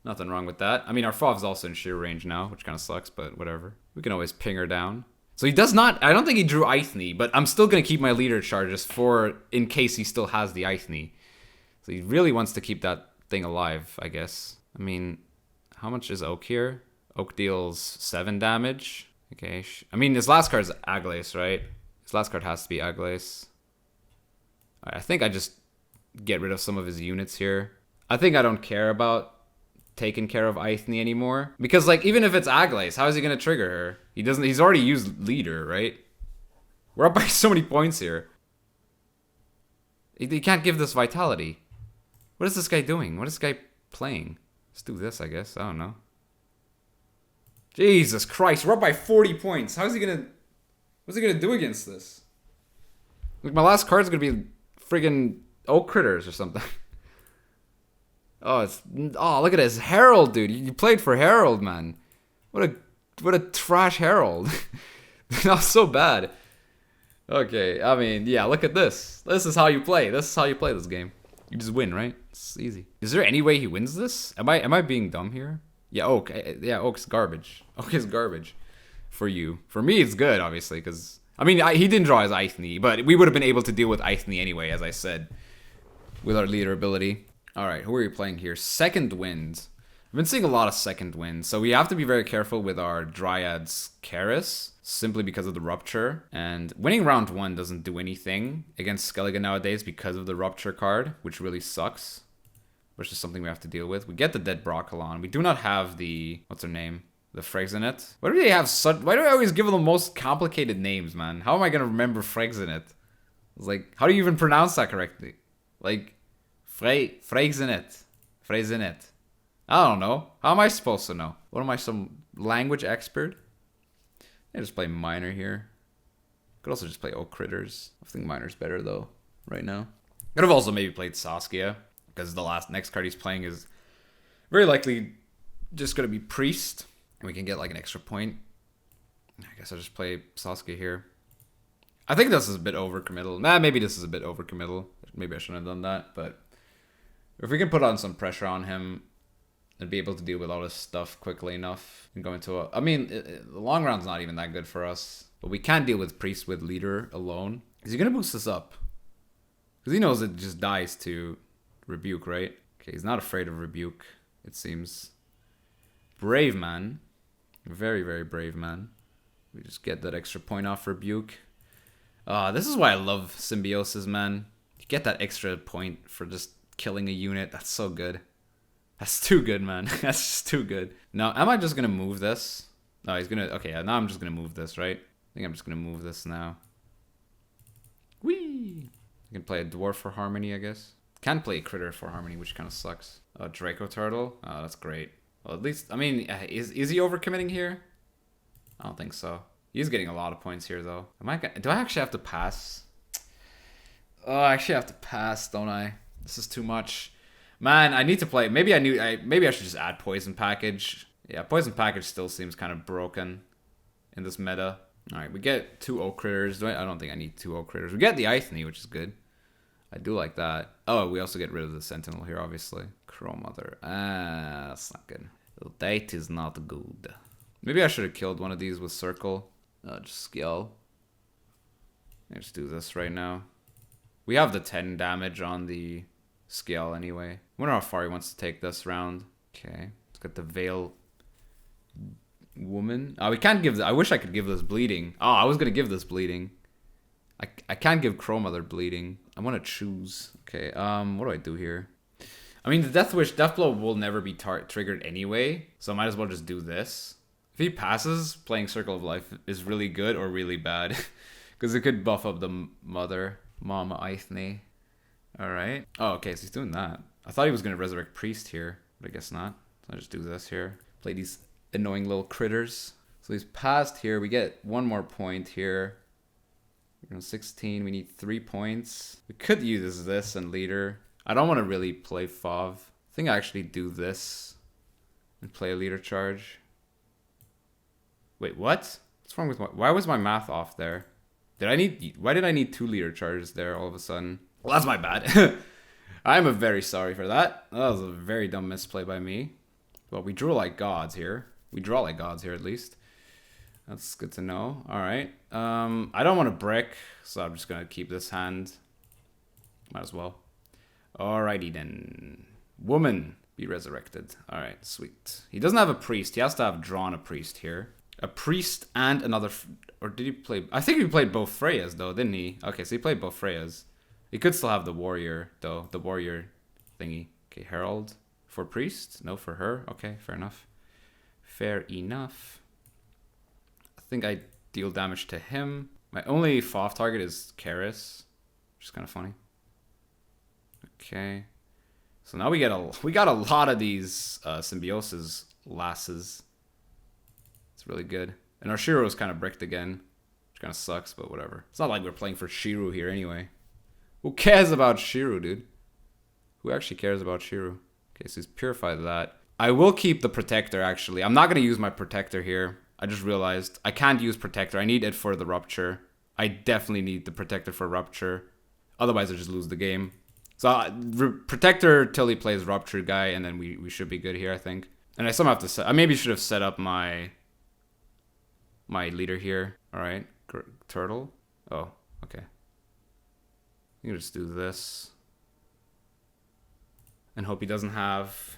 Nothing wrong with that. I mean, our Fauve's also in Shiru range now, which kind of sucks, but whatever. We can always ping her down. So he does not... I don't think he drew Ithni, but I'm still going to keep my leader charges for... in case he still has the Ithni. So he really wants to keep that thing alive, I guess. I mean, how much is Oak here? Oak deals 7 damage. Okay. I mean, his last card is Aglace, right? His last card has to be Aglace. I think I just get rid of some of his units here. I think I don't care about taking care of Ithni anymore. Because, like, even if it's Aglace, how is he going to trigger her? He's already used Leader, right? We're up by so many points here. He can't give this Vitality. What is this guy doing? What is this guy playing? Let's do this, I guess. I don't know. Jesus Christ, we're up by 40 points. What's he gonna do against this? Like, my last card's gonna be friggin' Oak Critters or something. Oh, look at this Herald, dude. You played for Herald, man. What a trash Herald. That was so bad. Okay, I mean, yeah, look at this. This is how you play. This is how you play this game. You just win, right? It's easy. Is there any way he wins this? Am I being dumb here? Yeah, Oak. Yeah, Oak's garbage. Oak is garbage for you. For me, it's good, obviously, because... I mean, he didn't draw his Ithni, but we would have been able to deal with Ithni anyway, as I said, with our leader ability. All right, who are we playing here? Second Wind. I've been seeing a lot of second wind, so we have to be very careful with our Dryad's Karis, simply because of the Rupture. And winning round 1 doesn't do anything against Skellige nowadays because of the Rupture card, which really sucks. Which is something we have to deal with. We get the Dead Broccolon. We do not have the... What's her name? The Phrexinet. Why do they have such... Why do I always give them the most complicated names, man? How am I gonna remember Phrexinet? It's like, how do you even pronounce that correctly? Like, Phrexinet. Phrexinet. I don't know. How am I supposed to know? What am I, some language expert? I just play Minor here. Could also just play Oak Critters. I think Minor's better though, right now. Could have also maybe played Saskia, because the next card he's playing is very likely just gonna be Priest, and we can get like an extra point. I guess I'll just play Saskia here. I think this is a bit overcommittal. Nah, maybe this is a bit overcommittal. Maybe I shouldn't have done that, but if we can put on some pressure on him and be able to deal with all this stuff quickly enough and go into a... I mean, the long round's not even that good for us, but we can deal with Priest with Leader alone. Is he gonna boost this up? Because he knows it just dies to Rebuke, right? Okay, he's not afraid of Rebuke, it seems. Brave man. Very, very brave man. We just get that extra point off Rebuke. This is why I love Symbiosis, man. You get that extra point for just killing a unit. That's so good. That's too good, man. That's just too good. Now, am I just gonna move this? No, he's gonna... Okay, now I'm just gonna move this, right? I think I'm just gonna move this now. Whee! I can play a Dwarf for Harmony, I guess. Can't play a Critter for Harmony, which kind of sucks. Draco Turtle. Oh, that's great. Well, at least... I mean, is he overcommitting here? I don't think so. He's getting a lot of points here, though. Do I actually have to pass? Oh, I actually have to pass, don't I? This is too much. Man, I need to play... Maybe I should just add Poison Package. Yeah, Poison Package still seems kind of broken in this meta. Alright, we get 2 Oak Critters. I don't think I need 2 Oak Critters. We get the Ithne, which is good. I do like that. Oh, we also get rid of the Sentinel here, obviously. Crow Mother. Ah, that's not good. That is not good. Maybe I should have killed one of these with Circle. Just Skill. Let's do this right now. We have the 10 damage on the Skill anyway. I wonder how far he wants to take this round. Okay, let's get the Veil Woman. We can't give... I wish I could give this Bleeding. Oh, I was going to give this Bleeding. I can't give Crow Mother Bleeding. I want to choose. Okay, what do I do here? I mean, the Death Blow will never be triggered anyway, so I might as well just do this. If he passes, playing Circle of Life is really good or really bad, because it could buff up the Mama Ithne. Alright. Oh, okay, so he's doing that. I thought he was going to Resurrect Priest here, but I guess not. So I just do this here. Play these annoying little critters. So he's passed here. We get 1 more point here. We're on 16. We need 3 points. We could use this and Leader. I don't want to really play Fauve. I think I actually do this and play a Leader Charge. Wait, what? What's wrong with why was my math off there? Why did I need 2 Leader Charges there all of a sudden? Well, that's my bad. I'm very sorry for that. That was a very dumb misplay by me. But we drew like gods here. We draw like gods here at least. That's good to know. Alright. I don't want to brick, so I'm just going to keep this hand. Might as well. Alrighty then. Woman be resurrected. Alright, sweet. He doesn't have a priest. He has to have drawn a priest here. A priest and another... Or did he play... I think he played both Freyas though, didn't he? Okay, so he played both Freyas. He could still have the warrior though. The warrior thingy. Okay, Herald. For priest? No, for her. Okay, fair enough. Fair enough. I think I deal damage to him. My only Fauve target is Karis, which is kind of funny. Okay. So now we got a lot of these Symbiosis lasses. It's really good. And our Shiro is kind of bricked again, which kind of sucks, but whatever. It's not like we're playing for Shiro here anyway. Who cares about Shiro, dude? Who actually cares about Shiro? Okay, so he's purified that. I will keep the Protector, actually. I'm not going to use my Protector here. I just realized I can't use Protector. I need it for the Rupture. I definitely need the Protector for Rupture. Otherwise, I just lose the game. So, Protector till he plays Rupture guy, and then we should be good here, I think. And I somehow have to set... I maybe should have set up my leader here. Alright. Turtle. Oh, okay. You can just do this. And hope he doesn't have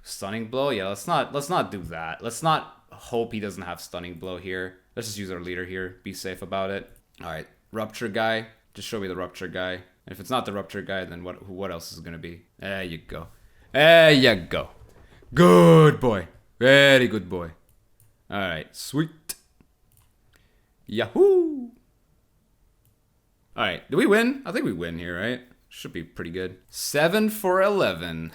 Stunning Blow? Yeah, let's not do that. Let's not hope he doesn't have Stunning Blow here. Let's just use our leader here. Be safe about it. Alright, Rupture guy. Just show me the Rupture guy. And if it's not the Rupture guy, then what else is it gonna be? There you go. There you go. Good boy. Very good boy. Alright, sweet. Yahoo! Alright, do we win? I think we win here, right? Should be pretty good. 7 for 11.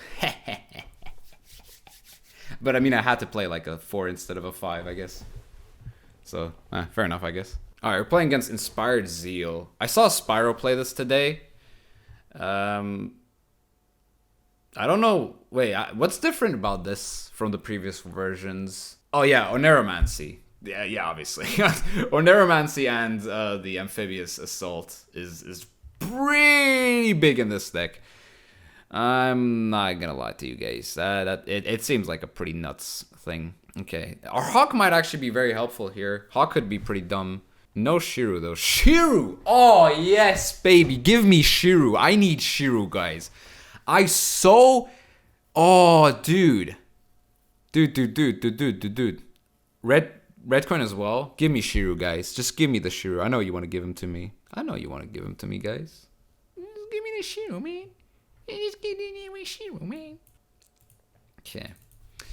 But I mean, I had to play like a 4 instead of a 5, I guess. So, fair enough, I guess. Alright, we're playing against Inspired Zeal. I saw Spyro play this today. I don't know. Wait, what's different about this from the previous versions? Oh yeah, Oneromancy. Yeah, obviously. Oneromancy and the Amphibious Assault is pretty big in this deck. I'm not gonna lie to you guys. It seems like a pretty nuts thing. Okay, our Hawk might actually be very helpful here. Hawk could be pretty dumb. No Shiru though. Shiru! Oh yes, baby. Give me Shiru. I need Shiru, guys. Oh, dude. Dude. Red coin as well. Give me Shiru, guys. Just give me the Shiru. I know you want to give him to me. I know you want to give him to me, guys. Just give me the Shiru, man. Just give me Shiru, man. Okay. I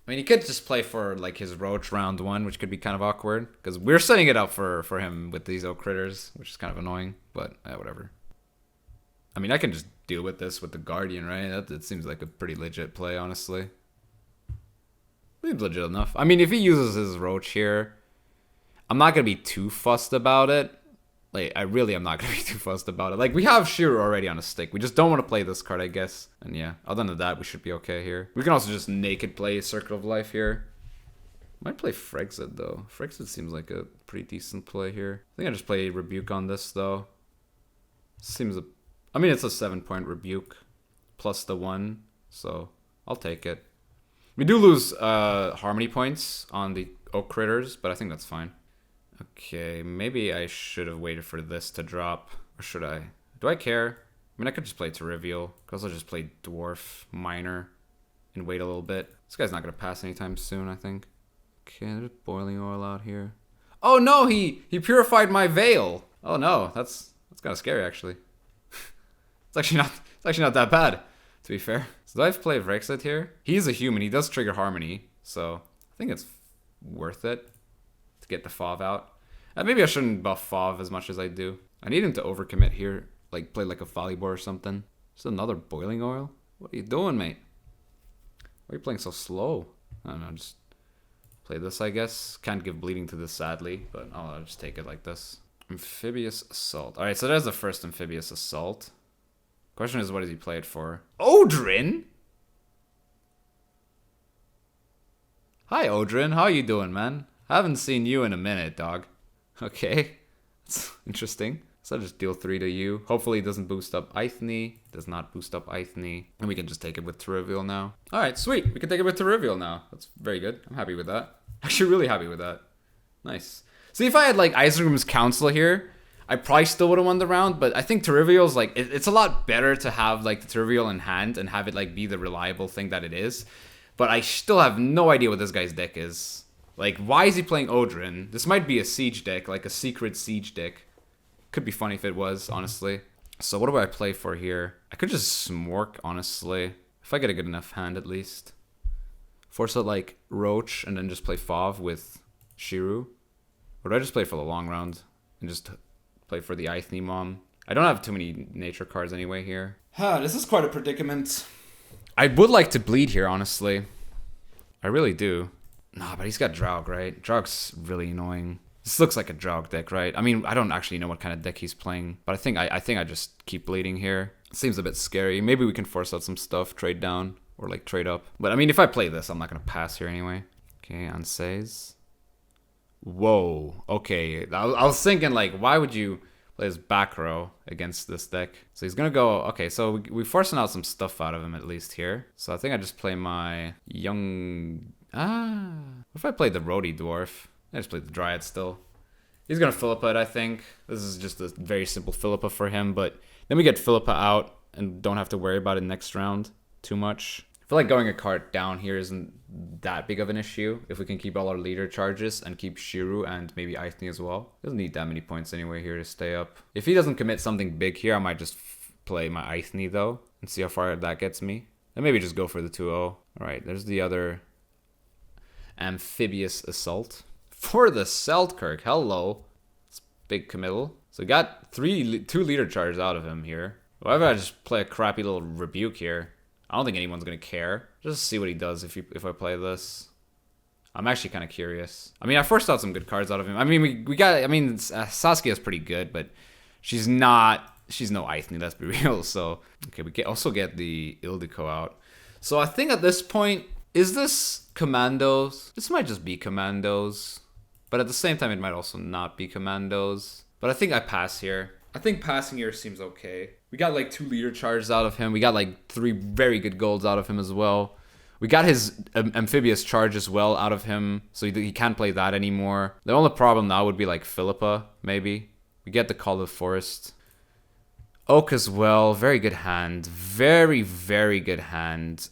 mean, he could just play for like his Roach round 1, which could be kind of awkward because we're setting it up for him with these old critters, which is kind of annoying. But whatever. I mean, I can just deal with this with the Guardian, right? That seems like a pretty legit play, honestly. Seems legit enough. I mean, if he uses his Roach here, I'm not gonna be too fussed about it. Like, I really am not gonna be too fussed about it. Like, we have Shiru already on a stick. We just don't want to play this card, I guess. And yeah, other than that, we should be okay here. We can also just naked play Circle of Life here. Might play Frexit, though. Frexit seems like a pretty decent play here. I think I just play Rebuke on this, though. Seems I mean, it's a 7-point Rebuke plus the 1, so I'll take it. We do lose Harmony points on the Oak Critters, but I think that's fine. Okay, maybe I should have waited for this to drop. Or should I? Do I care? I mean, I could just play Trivial. I could also just play Dwarf, Minor, and wait a little bit. This guy's not going to pass anytime soon, I think. Okay, there's Boiling Oil out here. Oh no, he purified my Veil. Oh no, that's kind of scary, actually. It's actually not that bad, to be fair. So do I have to play Vrexit here? He's a human. He does trigger Harmony, so I think it's worth it to get the Fov out. Maybe I shouldn't buff Fov as much as I do. I need him to overcommit here, like play like a Folly Bore or something. Just another Boiling Oil? What are you doing, mate? Why are you playing so slow? I don't know, just play this, I guess. Can't give bleeding to this, sadly, but I'll just take it like this. Amphibious Assault. Alright, so there's the first Amphibious Assault. Question is, what does he play it for? Odrin? Hi, Odrin. How you doing, man? I haven't seen you in a minute, dog. Okay. That's interesting. So I'll just deal 3 to you. Hopefully it doesn't boost up Ithne. Does not boost up Ithne. And we can just take it with Trivial now. Alright, sweet. We can take it with Trivial now. That's very good. I'm happy with that. Actually, really happy with that. Nice. See, if I had, like, Isengrim's Council here, I probably still would have won the round, but I think Trivial's, like, it's a lot better to have, like, the Trivial in hand and have it, like, be the reliable thing that it is. But I still have no idea what this guy's deck is. Like, why is he playing Odrin? This might be a siege deck, like a secret siege deck. Could be funny if it was, honestly. So what do I play for here? I could just Smork, honestly. If I get a good enough hand, at least. Force out, like, Roach and then just play Fov with Shiru. Or do I just play for the long round and just play for the Ithne Mom? I don't have too many nature cards anyway here. This is quite a predicament. I would like to bleed here, honestly. I really do. Nah, but he's got Draug, right? Draug's really annoying. This looks like a Draug deck, right? I mean, I don't actually know what kind of deck he's playing, but I think I just keep bleeding here. It seems a bit scary. Maybe we can force out some stuff, trade down, or like trade up. But I mean, if I play this, I'm not gonna pass here anyway. Okay, Ansays. Whoa. Okay, I was thinking, like, why would you play his back row against this deck? So he's gonna go. Okay, so we're forcing out some stuff out of him at least here. So I think I just play my young. What if I played the Roadie Dwarf? I just played the Dryad still. He's gonna Philippa it, I think. This is just a very simple Philippa for him, but then we get Philippa out and don't have to worry about it next round too much. I feel like going a card down here isn't that big of an issue if we can keep all our leader charges and keep Shiru and maybe Aithni as well. Doesn't need that many points anyway here to stay up. If he doesn't commit something big here, I might just play my Aithni though and see how far that gets me. And maybe just go for the 2-0. Alright, there's the other amphibious assault. For the Seltkirk, hello. It's big committal. So we got 2 leader charges out of him here. Why don't I just play a crappy little rebuke here? I don't think anyone's gonna care. Just see what he does if I play this. I'm actually kind of curious. I mean, I forced out some good cards out of him. I mean, we got. I mean, Saskia's pretty good, but she's not. She's no Aithni. Let's be real. So okay, we also get the Ildiko out. So I think at this point, is this commandos? This might just be commandos, but at the same time, it might also not be commandos. But I think I pass here. I think passing here seems okay. We got like 2 leader charges out of him. We got like 3 very good golds out of him as well. We got his amphibious charge as well out of him, so he can't play that anymore. The only problem now would be like Philippa, maybe. We get the Call of Forest. Oak as well, very good hand. Very, very good hand.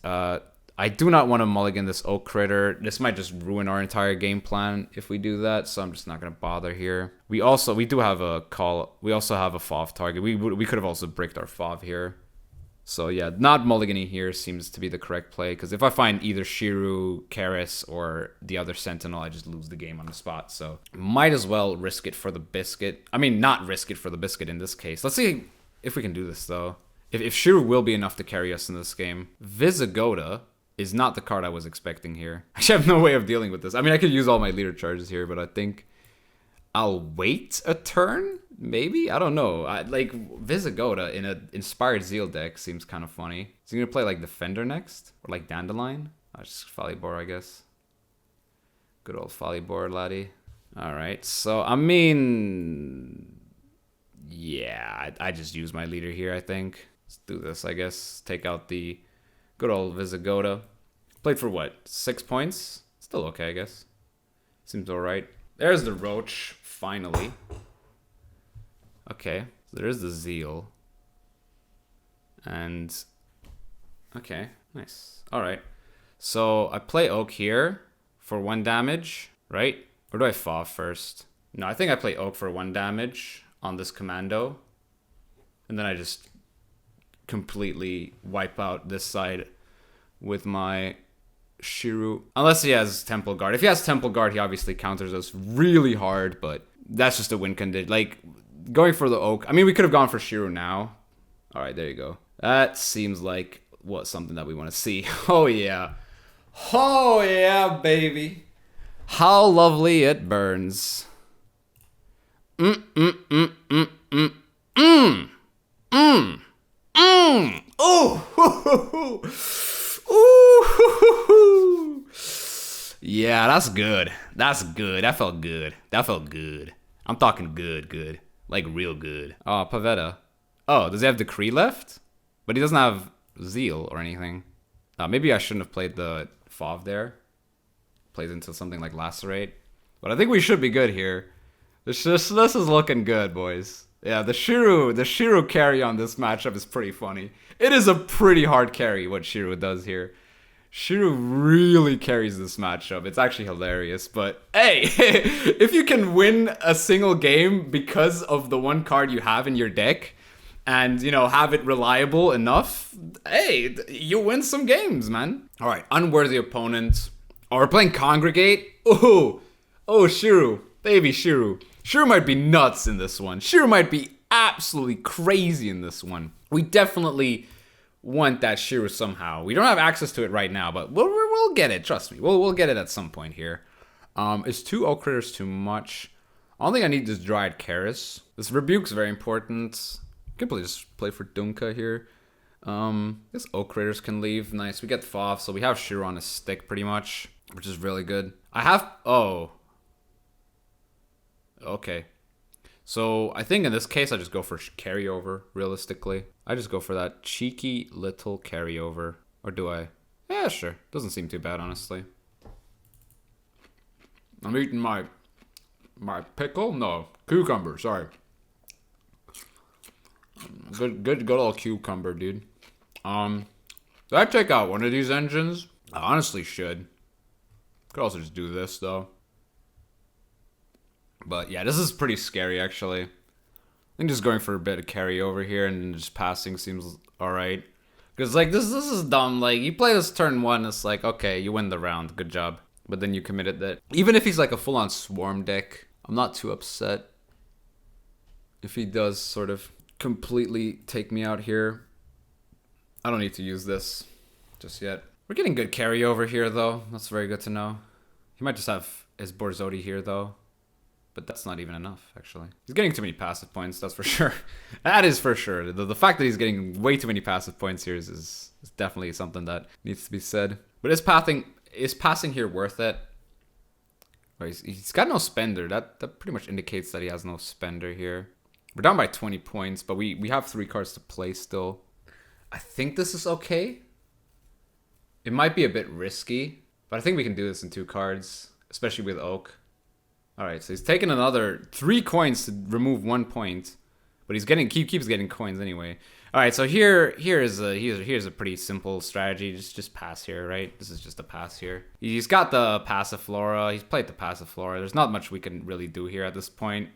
I do not want to mulligan this Oak critter. This might just ruin our entire game plan if we do that, so I'm just not going to bother here. We do have a call. We also have a FOV target. We could have also bricked our FOV here. So yeah, not mulliganing here seems to be the correct play, because if I find either Shiru, Karis, or the other Sentinel, I just lose the game on the spot. So might as well risk it for the biscuit. I mean, not risk it for the biscuit in this case. Let's see if we can do this, though. If Shiru will be enough to carry us in this game. Visigoda is not the card I was expecting here. I actually have no way of dealing with this. I mean, I could use all my leader charges here, but I think I'll wait a turn? Maybe? I don't know. Like, Visigoda in an Inspired Zeal deck seems kind of funny. Is he going to play, like, Defender next? Or, like, Dandelion? Just Falibor, I guess. Good old Falibor, laddie. Alright, so, I mean... yeah, I just use my leader here, I think. Let's do this, I guess. Take out the good old Visigoda. Played for what? 6 points? Still okay, I guess. Seems alright. There's the Roach, finally. Okay, so there's the Zeal. And... okay, nice. Alright. So, I play Oak here for 1 damage, right? Or do I FOV first? No, I think I play Oak for 1 damage on this commando. And then I just completely wipe out this side with my Shiru. Unless he has Temple Guard. If he has Temple Guard, he obviously counters us really hard, but that's just a win condition. Like, going for the Oak. I mean, we could have gone for Shiru now. Alright, there you go. That seems like something that we want to see. Oh, yeah. Oh, yeah, baby. How lovely it burns. Oh, ooh. Yeah, that's good. That's good. That felt good. That felt good. I'm talking good. Like real good. Oh, Pavetta. Oh, does he have Decree left? But he doesn't have Zeal or anything. Maybe I shouldn't have played the FOV there. Plays into something like Lacerate. But I think we should be good here. This is looking good, boys. Yeah, the Shiru carry on this matchup is pretty funny. It is a pretty hard carry what Shiru does here. Shiru really carries this matchup. It's actually hilarious, but hey, if you can win a single game because of the one card you have in your deck and, you know, have it reliable enough, hey, you win some games, man. All right, unworthy opponent. Oh, we're playing Congregate? Oh, Shiru. Baby Shiru. Shiru might be nuts in this one. Shiru might be absolutely crazy in this one. We definitely want that Shiru somehow. We don't have access to it right now, but we'll get it. Trust me. We'll get it at some point here. Is 2 Oak Critters too much? I don't think I need this Dryad Karis. This Rebuke's very important. I can just play for Dunka here. This Oak Critters can leave. Nice. We get FOV, so we have Shiru on a stick pretty much, which is really good. I have... oh. Okay. So, I think in this case, I just go for carryover, realistically. I just go for that cheeky little carryover. Or do I? Yeah, sure. Doesn't seem too bad, honestly. I'm eating my pickle? No, cucumber, sorry. Good old cucumber, dude. This Should I take out one of these engines? I honestly should. Could also just do this, though. But yeah, this is pretty scary, actually. I think just going for a bit of carryover here and just passing seems alright. Because, like, this is dumb. Like, you play this turn 1, it's like, okay, you win the round. Good job. But then you committed that. Even if he's, like, a full-on swarm deck, I'm not too upset. If he does sort of completely take me out here, I don't need to use this just yet. We're getting good carryover here, though. That's very good to know. He might just have his Borzodi here, though. But that's not even enough, actually. He's getting too many passive points, that's for sure. That is for sure. The fact that he's getting way too many passive points here is definitely something that needs to be said. But is passing here worth it? Oh, he's got no spender. That pretty much indicates that he has no spender here. We're down by 20 points, but we have 3 cards to play still. I think this is okay. It might be a bit risky, but I think we can do this in 2 cards, especially with Oak. Alright, so he's taking another 3 coins to remove 1 point, but he keeps getting coins anyway. Alright, so here's a pretty simple strategy. Just pass here, right? This is just a pass here. He's got the Passiflora. He's played the Passiflora. There's not much we can really do here at this point.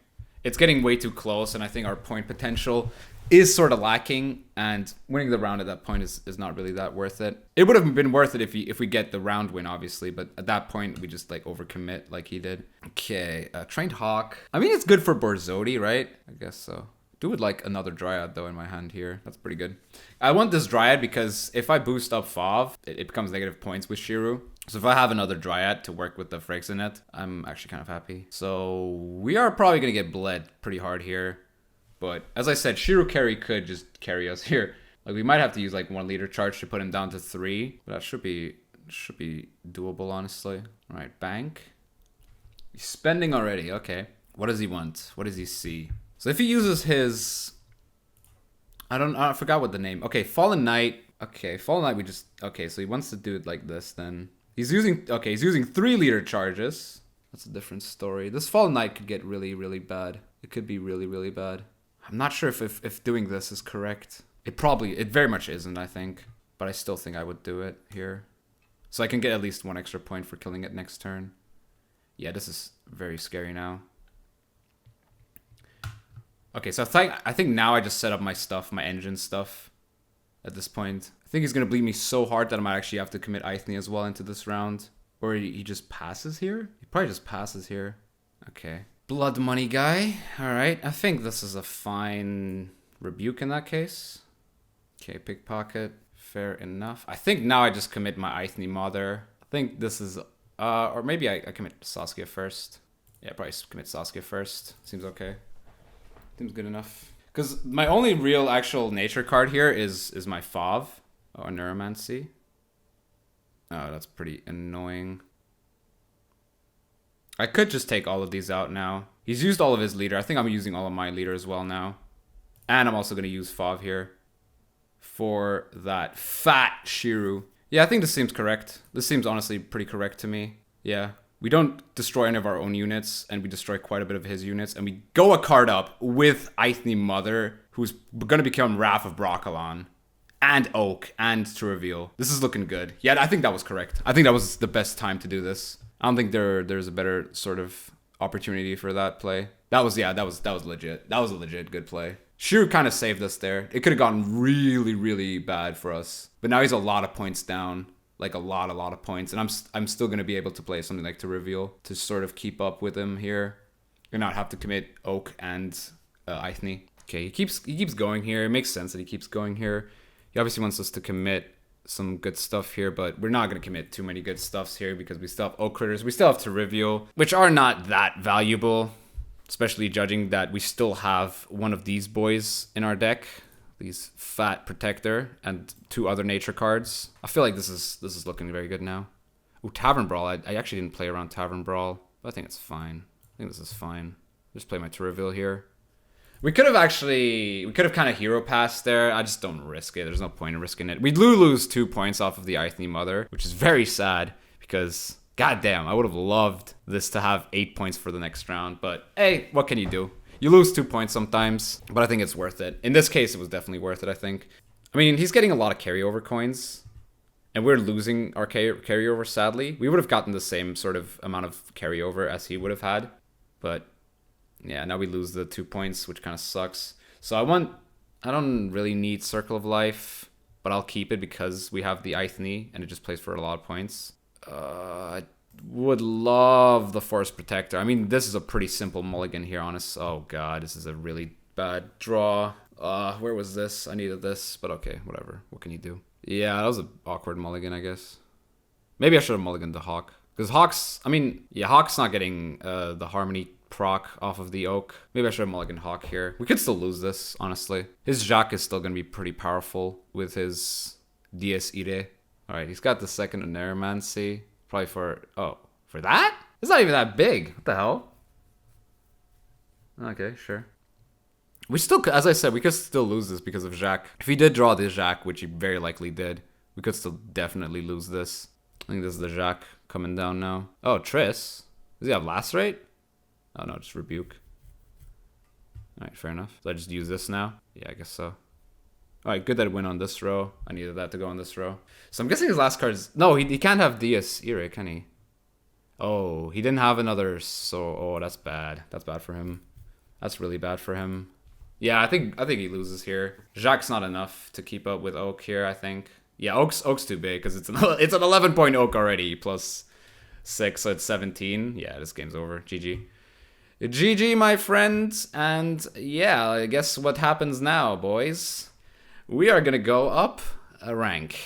It's getting way too close, and I think our point potential is sort of lacking, and winning the round at that point is not really that worth it. It would have been worth it if we get the round win, obviously, but at that point, we just, like, overcommit like he did. Okay, Trained Hawk. I mean, it's good for Borzodi, right? I guess so. Do would like another Dryad, though, in my hand here. That's pretty good. I want this Dryad because if I boost up Fav, it becomes negative points with Shiru. So if I have another Dryad to work with the Phyrexian, I'm actually kind of happy. So we are probably going to get bled pretty hard here. But as I said, Shiru carry could just carry us here. Like, we might have to use like 1 leader charge to put him down to 3. But that should be doable, honestly. All right, bank. He's spending already. Okay. What does he want? What does he see? So if he uses his... I forgot what the name... Okay, Fallen Knight. Okay, Fallen Knight Okay, so he wants to do it like this then. He's using 3 leader charges. That's a different story. This Fallen Knight could get really, really bad. It could be really, really bad. I'm not sure if doing this is correct. It very much isn't, I think. But I still think I would do it here. So I can get at least 1 extra point for killing it next turn. Yeah, this is very scary now. Okay, so I think now I just set up my stuff, my engine stuff at this point. I think he's going to bleed me so hard that I might actually have to commit Eithne as well into this round. Or he just passes here? He probably just passes here. Okay. Blood money guy. Alright, I think this is a fine rebuke in that case. Okay, pickpocket. Fair enough. I think now I just commit my Eithne Mother. I think this is... or maybe I commit Saskia first. Yeah, probably commit Saskia first. Seems okay. Seems good enough. Because my only real actual nature card here is my Fav. Oh, a Neuromancy. Oh, that's pretty annoying. I could just take all of these out now. He's used all of his leader. I think I'm using all of my leader as well now. And I'm also going to use Fav here for that fat Shiru. Yeah, I think this seems correct. This seems honestly pretty correct to me. Yeah. We don't destroy any of our own units, and we destroy quite a bit of his units, and we go a card up with Eithne Mother, who's going to become Wrath of Broccolon, and Oak, and to reveal. This is looking good. Yeah, I think that was correct. I think that was the best time to do this. I don't think there's a better sort of opportunity for that play. That was legit. That was a legit good play. Shiru kind of saved us there. It could have gotten really, really bad for us. But now he's a lot of points down. Like a lot of points, and I'm still gonna be able to play something like to reveal to sort of keep up with him here, and not have to commit Oak and Eithne. Okay, he keeps going here. It makes sense that he keeps going here. He obviously wants us to commit some good stuff here, but we're not gonna commit too many good stuffs here because we still have Oak Critters. We still have to reveal, which are not that valuable, especially judging that we still have one of these boys in our deck. These Fat Protector and 2 other nature cards. I feel like this is looking very good now. Ooh, Tavern Brawl. I actually didn't play around Tavern Brawl, but I think it's fine. I think this is fine. Just play my to reveal here. We could have kind of hero passed there. I just don't risk it. There's no point in risking it. We do lose 2 points off of the Eithne Mother, which is very sad because goddamn, I would have loved this to have 8 points for the next round. But hey, what can you do? You lose 2 points sometimes, but I think it's worth it. In this case, it was definitely worth it, I think. I mean, he's getting a lot of carryover coins, and we're losing our carryover, sadly. We would have gotten the same sort of amount of carryover as he would have had. But yeah, now we lose the 2 points, which kind of sucks. So I don't really need Circle of Life, but I'll keep it because we have the Ithne, and it just plays for a lot of points. I would love the Forest Protector. I mean, this is a pretty simple mulligan here, honest. Oh god, this is a really bad draw. Where was this? I needed this, but okay, whatever. What can you do? Yeah, that was an awkward mulligan, I guess. Maybe I should have mulliganed the Hawk. Because Hawk's, I mean, yeah, Hawk's not getting the Harmony proc off of the Oak. Maybe I should have mulliganed Hawk here. We could still lose this, honestly. His Jacques is still going to be pretty powerful with his Dies Irae. Alright, he's got the second Oneiromancy. Probably for that? It's not even that big. What the hell? Okay, sure. We still, as I said, we could still lose this because of Jacques. If he did draw this Jacques, which he very likely did, we could still definitely lose this. I think this is the Jacques coming down now. Oh, Triss. Does he have Lacerate? Oh no, just Rebuke. Alright, fair enough. So I just use this now? Yeah, I guess so. Alright, good that it went on this row. I needed that to go on this row. So I'm guessing his last card is... No, he can't have Dies Irae, can he? Oh, he didn't have another... So, oh, that's bad. That's bad for him. That's really bad for him. Yeah, I think he loses here. Jacques not enough to keep up with Oak here, I think. Yeah, Oak's too big because it's an 11-point Oak already plus 6, so it's 17. Yeah, this game's over. GG. GG, my friends. And yeah, I guess what happens now, boys? We are gonna go up a rank.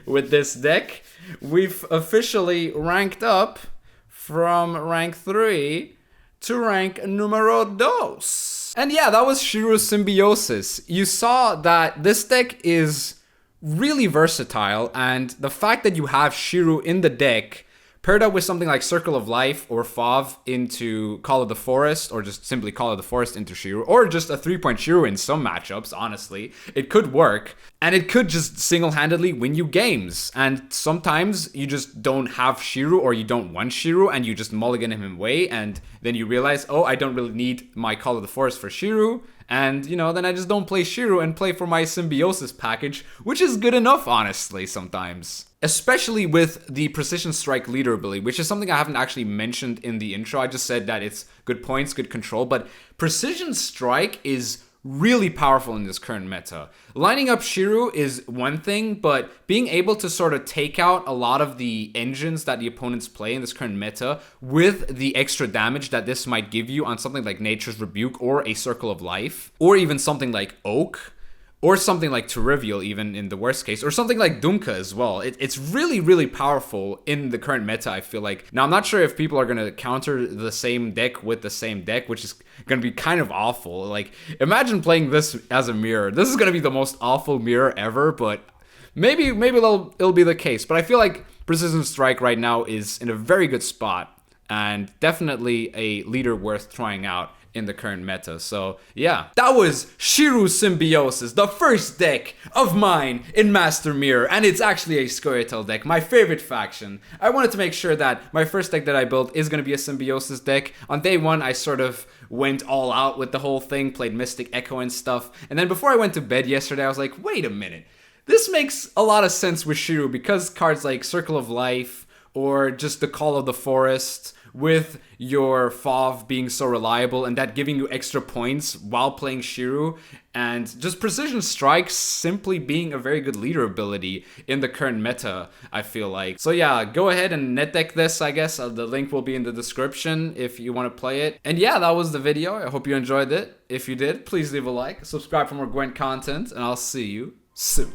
With this deck, we've officially ranked up from rank 3 to rank numero dos. And yeah, that was Shiru's Symbiosis. You saw that this deck is really versatile, and the fact that you have Shiru in the deck paired up with something like Circle of Life or Fauve into Call of the Forest, or just simply Call of the Forest into Shiru, or just a 3-point Shiru in some matchups, honestly, it could work. And it could just single-handedly win you games. And sometimes you just don't have Shiru, or you don't want Shiru, and you just mulligan him away, and then you realize, oh, I don't really need my Call of the Forest for Shiru, and, you know, then I just don't play Shiru and play for my Symbiosis package, which is good enough, honestly, sometimes. Especially with the Precision Strike leader ability, which is something I haven't actually mentioned in the intro. I just said that it's good points, good control, but Precision Strike is really powerful in this current meta. Lining up Shiru is one thing, but being able to sort of take out a lot of the engines that the opponents play in this current meta with the extra damage that this might give you on something like Nature's Rebuke or a Circle of Life, or even something like Oak, or something like Trivial even in the worst case, or something like Dunka as well. It's really, really powerful in the current meta, I feel like. Now, I'm not sure if people are going to counter the same deck with the same deck, which is going to be kind of awful. Like, imagine playing this as a mirror. This is going to be the most awful mirror ever, but maybe it'll be the case. But I feel like Precision Strike right now is in a very good spot, and definitely a leader worth trying out in the current meta. So yeah, that was Shiru Symbiosis, the first deck of mine in Master Mirror, and it's actually a Scoia'tael deck, my favorite faction. I wanted to make sure that my first deck that I built is going to be a Symbiosis deck. On day one, I sort of went all out with the whole thing, played Mystic Echo and stuff, and then before I went to bed yesterday, I was like, wait a minute, this makes a lot of sense with Shiru because cards like Circle of Life or just the Call of the Forest, with your Fauve being so reliable and that giving you extra points while playing Shiru, and just Precision Strike simply being a very good leader ability in the current meta, I feel like. So yeah, go ahead and net deck this, I guess. The link will be in the description if you want to play it. And yeah, that was the video. I hope you enjoyed it. If you did, please leave a like, subscribe for more Gwent content, and I'll see you soon.